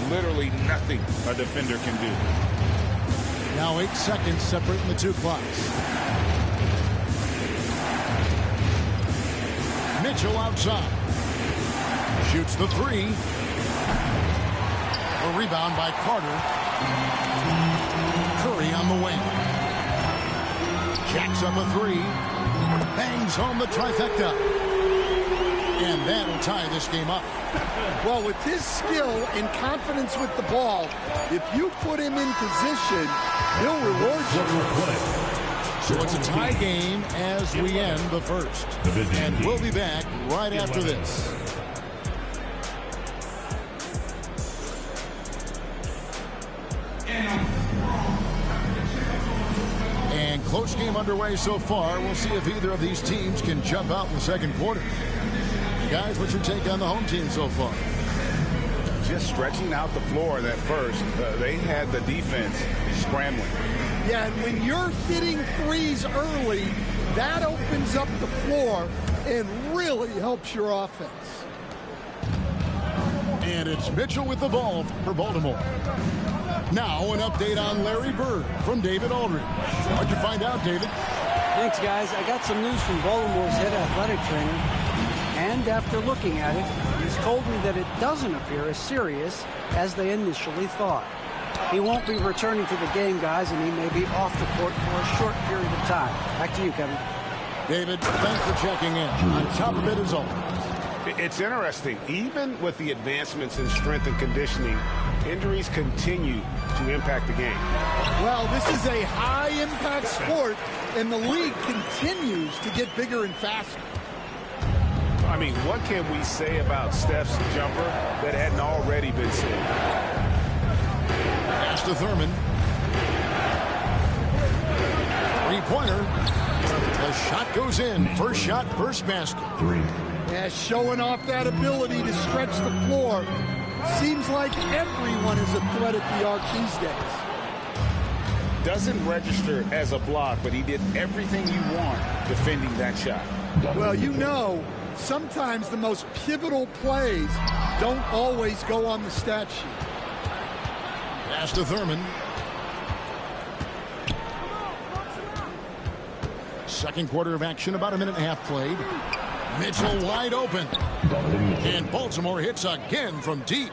literally nothing a defender can do. Now 8 seconds separating the two clocks. Mitchell outside. Shoots the 3. A rebound by Carter. Curry on the wing. Jacks up a 3. Bangs home the trifecta. And that'll tie this game up. Well, with his skill and confidence with the ball, if you put him in position, he'll reward you. So it's a tie game as we end the first. And we'll be back right after this. close game underway so far. We'll see if either of these teams can jump out in the second quarter. Guys, what's your take on the home team so far? Just stretching out the floor that first. They had the defense scrambling. Yeah, and when you're hitting threes early, that opens up the floor and really helps your offense. And it's Mitchell with the ball for Baltimore. Now an update on Larry Bird from David Aldridge. What'd you find out, David? Thanks, guys. I got some news from Baltimore's head athletic trainer. And after looking at it, he's told me that it doesn't appear as serious as they initially thought. He won't be returning to the game, guys, and he may be off the court for a short period of time. Back to you, Kevin. David, thanks for checking in. On top of it as always. It's interesting. Even with the advancements in strength and conditioning, injuries continue to impact the game. Well, this is a high-impact sport, and the league continues to get bigger and faster. I mean, what can we say about Steph's jumper that hadn't already been said? Pass to Thurman. Three-pointer. The shot goes in. First shot, first basket. Yeah, showing off that ability to stretch the floor. Seems like everyone is a threat at the arc these days. Doesn't register as a block, but he did everything you want defending that shot. Well, you know, sometimes the most pivotal plays don't always go on the stat sheet. Pass to Thurman. Second quarter of action, about a minute and a half played. Mitchell wide open. And Baltimore hits again from deep.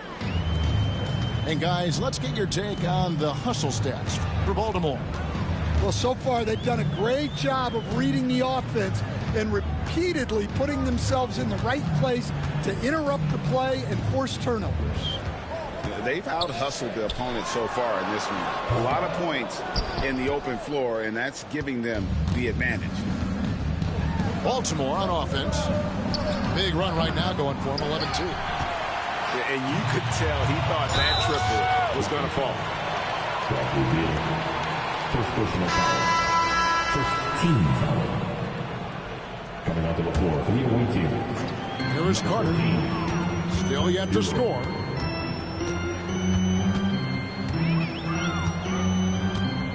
And guys, let's get your take on the hustle stats for Baltimore. Well, so far they've done a great job of reading the offense and repeatedly putting themselves in the right place to interrupt the play and force turnovers. They've out-hustled the opponent so far in this one. A lot of points in the open floor, and that's giving them the advantage. Baltimore on offense. Big run right now going for him, 11-2. And you could tell he thought that triple was going to fall. First personal foul. First team foul. Coming out to the floor for the away team. Here is Carter. Still yet to score.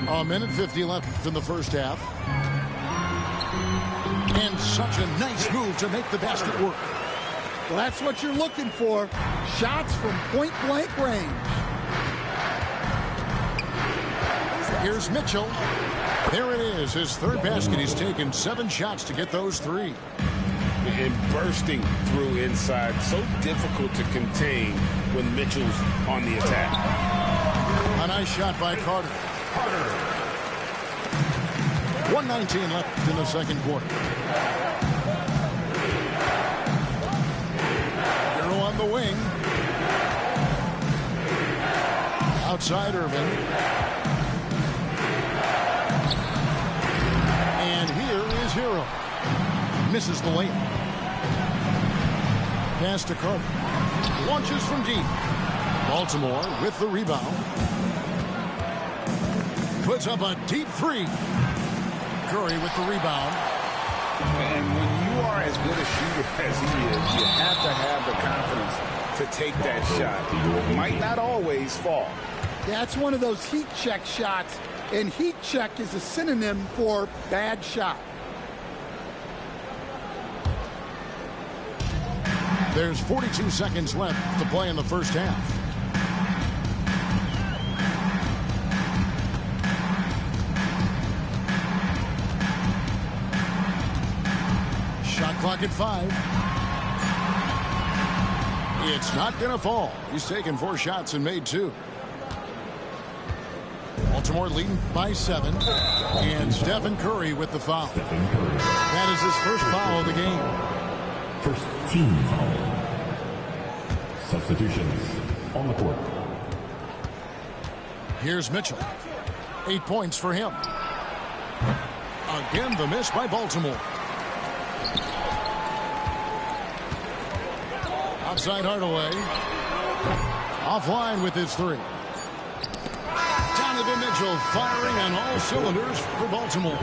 A minute 50 left in the first half. And such a nice move to make the basket work. Well, that's what you're looking for. Shots from point-blank range. Here's Mitchell. There it is, his third basket. He's taken 7 shots to get those 3. And bursting through inside. So difficult to contain when Mitchell's on the attack. A nice shot by Carter. 1:19 left in the second quarter. Hero on the wing. Outside Irving. And here is Hero. Misses the lane. Pass to Carter. Launches from deep. Baltimore with the rebound. Puts up a deep 3. Curry with the rebound. And when you are as good a shooter as he is, you have to have the confidence to take that shot. It might not always fall. Yeah, it's one of those heat check shots, and heat check is a synonym for bad shot. There's 42 seconds left to play in the first half. Shot clock at 5. It's not going to fall. He's taken 4 shots and made 2. Baltimore leading by 7. And Stephen Curry with the foul. That is his first foul of the game. First team foul. Substitutions on the court. Here's Mitchell. 8 points for him. Again, the miss by Baltimore. Outside Hardaway. Offline with his 3. Donovan Mitchell firing on all cylinders for Baltimore.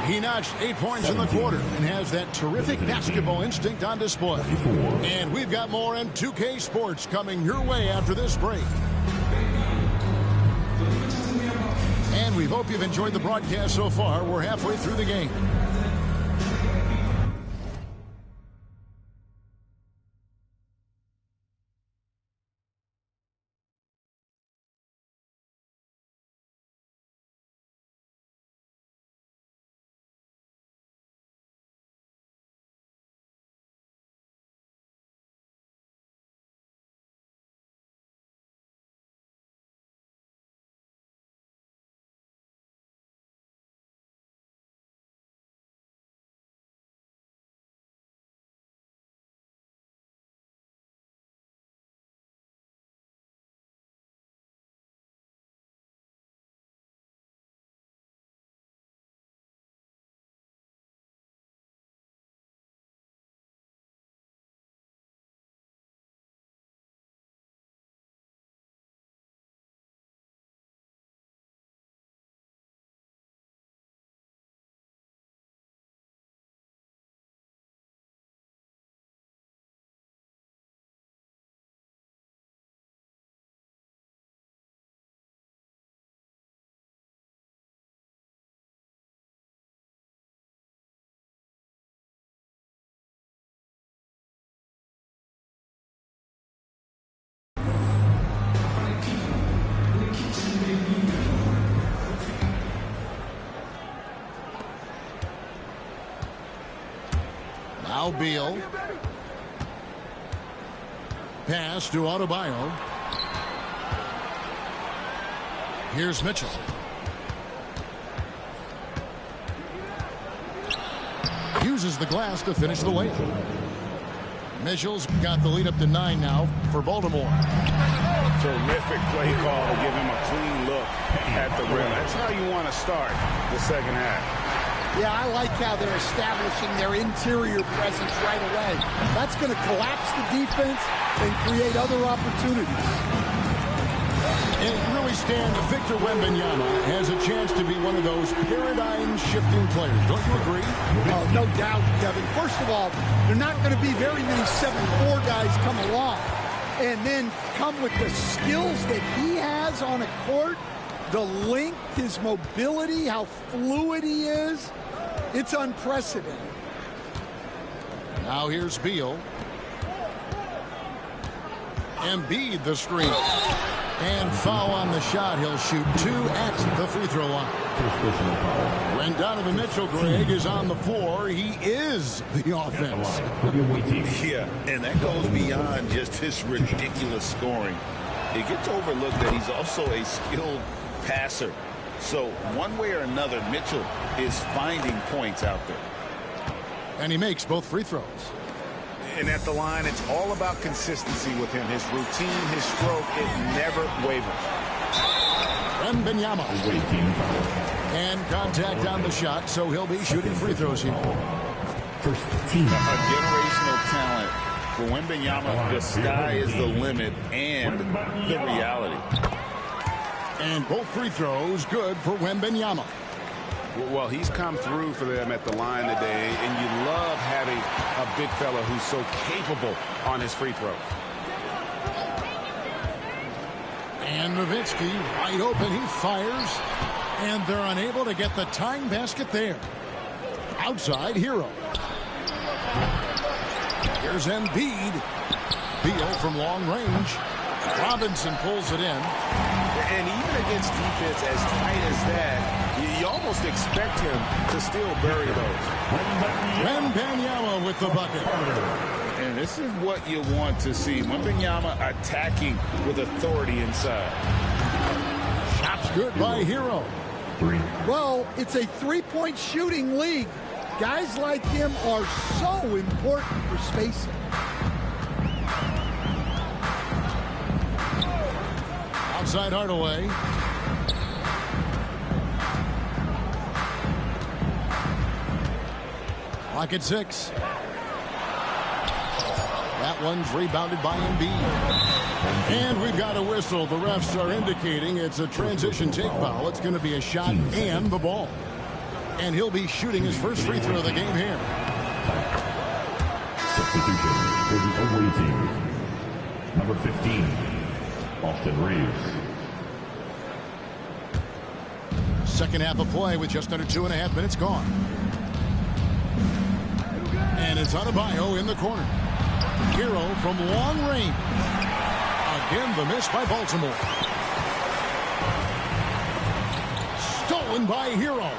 He notched 8 points in the quarter and has that terrific basketball instinct on display. And we've got more in 2K Sports coming your way after this break. And we hope you've enjoyed the broadcast so far. We're halfway through the game. Now Beal. Pass to Adebayo. Here's Mitchell. Uses the glass to finish the layup. Mitchell's got the lead up to 9 now for Baltimore. Terrific play call to give him a clean look at the rim. That's how you want to start the second half. Yeah, I like how they're establishing their interior presence right away. That's going to collapse the defense and create other opportunities. And it really stands, Victor Wembanyama has a chance to be one of those paradigm-shifting players. Don't you agree? Oh, no doubt, Kevin. First of all, there are not going to be very many 7'4" guys come along and then come with the skills that he has on a court, the length, his mobility, how fluid he is. It's unprecedented. Now here's Beal. Embiid the screen. And foul on the shot. He'll shoot 2 at the free throw line. When Donovan Mitchell, Greg, is on the floor, he is the offense. Yeah, and that goes beyond just his ridiculous scoring. It gets overlooked that he's also a skilled passer. So one way or another, Mitchell is finding points out there. And he makes both free throws. And at the line, it's all about consistency with him. His routine, his stroke, it never wavers. Wembanyama. And contact on the shot, so he'll be shooting free throws here. First team. A generational talent. For Wembanyama, the sky is the limit and the reality. And both free throws good for Wembanyama. Well, he's come through for them at the line today, and you love having a big fella who's so capable on his free throws. And Nowitzki wide open. He fires, and they're unable to get the tying basket there. Outside, Hero. Here's Embiid. Beal from long range. Robinson pulls it in. And even against defense as tight as that, you almost expect him to still bury those. Wembanyama with the bucket. And this is what you want to see. Wembanyama attacking with authority inside. Shots good by Hero. Well, it's a three-point shooting league. Guys like him are so important for spacing. Outside Hardaway. Clock at 6. That one's rebounded by Embiid. And we've got a whistle. The refs are indicating it's a transition take foul. It's going to be a shot and the ball. And he'll be shooting his first free throw of the game here. Substitution for the away team. Number 15, Austin Reeves. Second half of play with just under 2.5 minutes gone. And it's Adebayo in the corner. Hero from long range. Again, the miss by Baltimore. Stolen by Hero.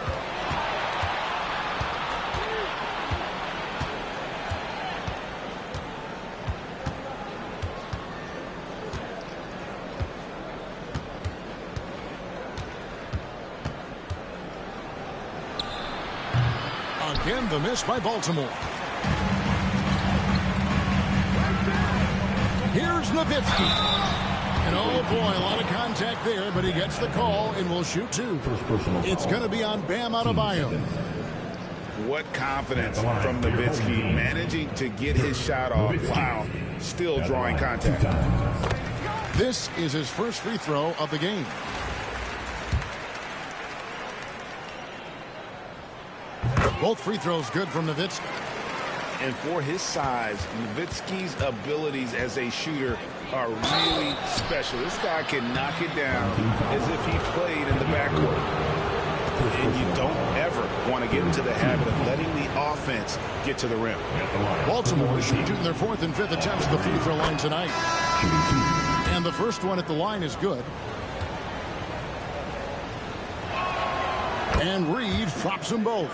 Again, the miss by Baltimore. Here's Nowitzki. And oh boy, a lot of contact there, but he gets the call and will shoot two. It's going to be on Bam Adebayo. What confidence from Nowitzki, managing to get his shot off while still drawing contact. This is his first free throw of the game. Both free throws good from Nowitzki. And for his size, Nowitzki's abilities as a shooter are really special. This guy can knock it down as if he played in the backcourt. And you don't ever want to get into the habit of letting the offense get to the rim. Baltimore shooting their 4th and 5th attempts at the free throw line tonight. And the first one at the line is good. And Reeves drops them both.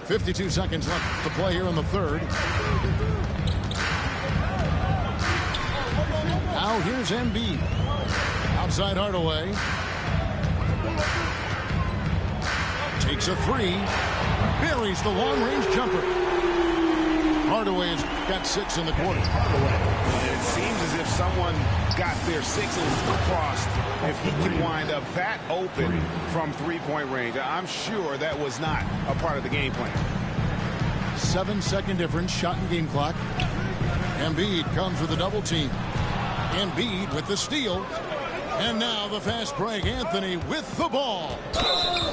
52 seconds left to play here in the third. Now here's Embiid. Outside Hardaway. Takes a three. Buries the long-range jumper. Hardaway has got 6 in the quarter. It seems as if someone got their 6s crossed if he can wind up that open from three-point range. I'm sure that was not a part of the game plan. 7-second difference, shot and game clock. Embiid comes with a double team. Embiid with the steal. And now the fast break. Anthony with the ball.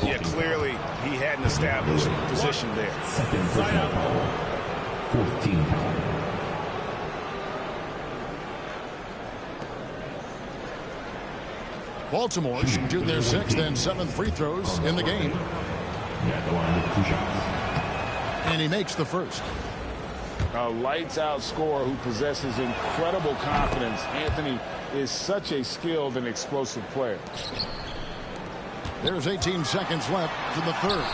Yeah, clearly he had an established position there. Second personal foul. 14 foul. Baltimore shooting their 6th and 7th free throws in the game. At the line with 2 shots. And he makes the first. A lights-out scorer who possesses incredible confidence. Anthony is such a skilled and explosive player. There's 18 seconds left in the third.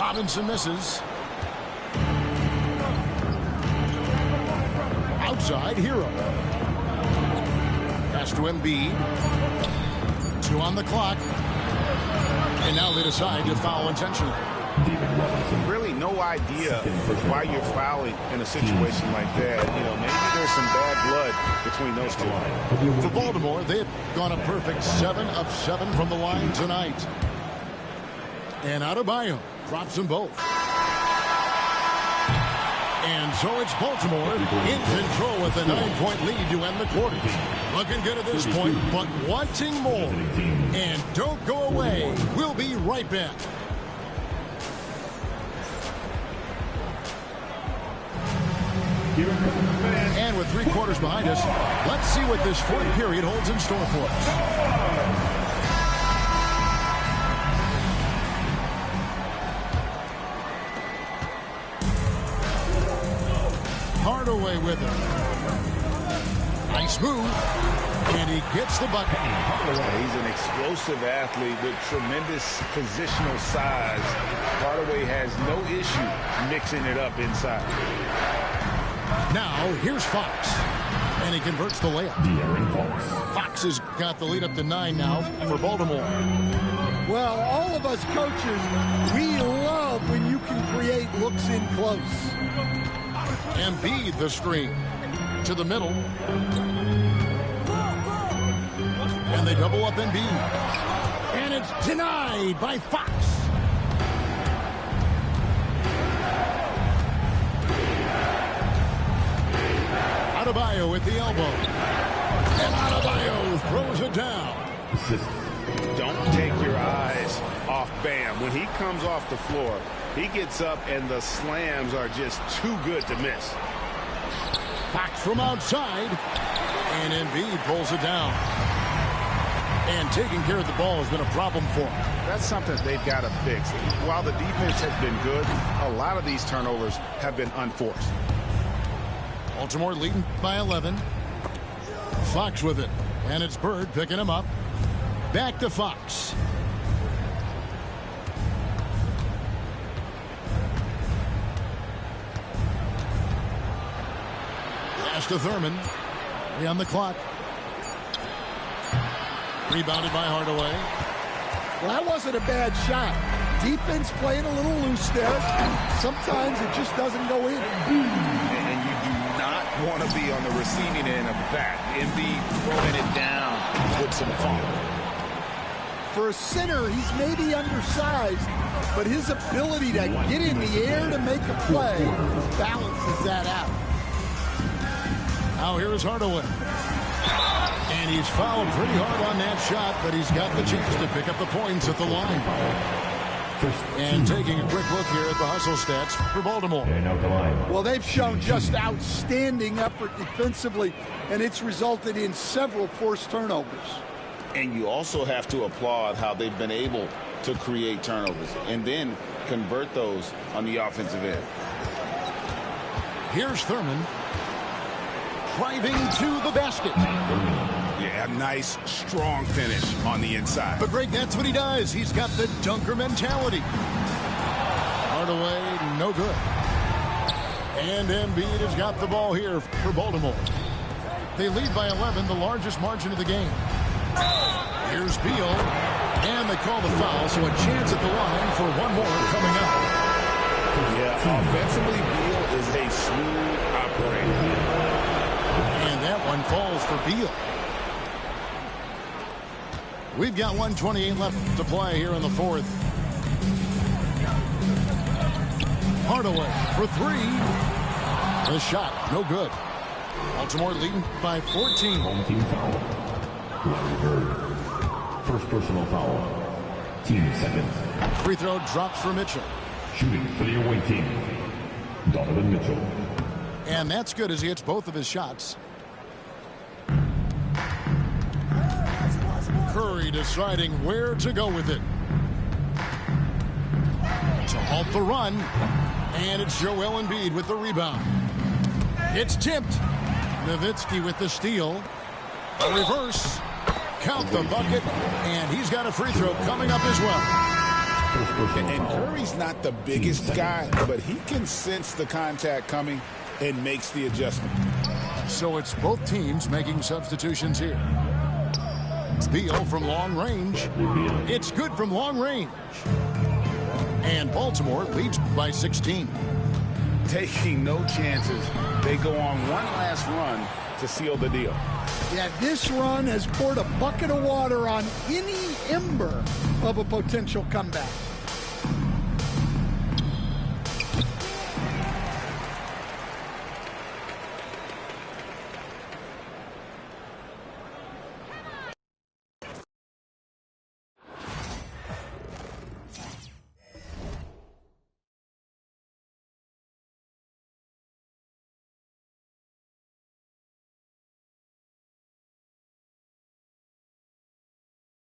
Robinson misses. Outside, Hero. Pass to Embiid. 2 on the clock. And now they decide to foul intentionally. Really no idea why you're fouling in a situation like that. You know, maybe there's some bad blood between those two. For Baltimore, they've gone a perfect 7 of 7 from the line tonight. And Adebayo drops them both. And so it's Baltimore in control with a 9-point lead to end the quarter. Looking good at this point, but wanting more. And don't go away. We'll be right back. And with 3 quarters behind us, let's see what this 4th period holds in store for us. Hardaway with him. Nice move. And he gets the bucket. He's an explosive athlete with tremendous positional size. Hardaway has no issue mixing it up inside. Now, here's Fox. And he converts the layup. Fox has got the lead up to 9 now for Baltimore. Well, all of us coaches, we love when you can create looks in close. Embiid the screen to the middle. And they double up Embiid. And it's denied by Fox. Adebayo with the elbow. And Adebayo throws it down. Don't take your eyes off Bam. When he comes off the floor, he gets up and the slams are just too good to miss. Fox from outside. And Embiid pulls it down. And taking care of the ball has been a problem for him. That's something they've got to fix. While the defense has been good, a lot of these turnovers have been unforced. Baltimore leading by 11. Fox with it. And it's Bird picking him up. Back to Fox. Pass to Thurman. 3 on the clock. Rebounded by Hardaway. Well, that wasn't a bad shot. Defense playing a little loose there. Sometimes it just doesn't go in. And you do not want to be on the receiving end of that. Embiid throwing it down with some funk. For a center, he's maybe undersized, but his ability to get in the air to make a play balances that out. Now here is Hardaway. And he's fouled pretty hard on that shot, but he's got the chance to pick up the points at the line. And taking a quick look here at the hustle stats for Baltimore. Well, they've shown just outstanding effort defensively, and it's resulted in several forced turnovers. And you also have to applaud how they've been able to create turnovers and then convert those on the offensive end. Here's Thurman. Driving to the basket. Yeah, nice, strong finish on the inside. But Greg, that's what he does. He's got the dunker mentality. Hardaway, no good. And Embiid has got the ball here for Baltimore. They lead by 11, the largest margin of the game. Here's Beal. And they call the foul, so a chance at the line for one more coming up. Yeah, offensively, Beal is a smooth operator. And that one falls for Beal. We've got 1:28 left to play here in the fourth. Hardaway for 3. The shot, no good. Baltimore leading by 14. Home team foul. Larry Bird. First personal foul. Team seconds. Free throw drops for Mitchell. Shooting for the away team. Donovan Mitchell. And that's good as he hits both of his shots. Curry deciding where to go with it. To halt the run. And it's Joel Embiid with the rebound. It's tipped. Nowitzki with the steal. A reverse. Count the bucket. And he's got a free throw coming up as well. And Curry's not the biggest guy, but he can sense the contact coming and makes the adjustment. So it's both teams making substitutions here. Beal from long range. It's good from long range. And Baltimore leads by 16. Taking no chances. They go on one last run to seal the deal. Yeah, this run has poured a bucket of water on any ember of a potential comeback.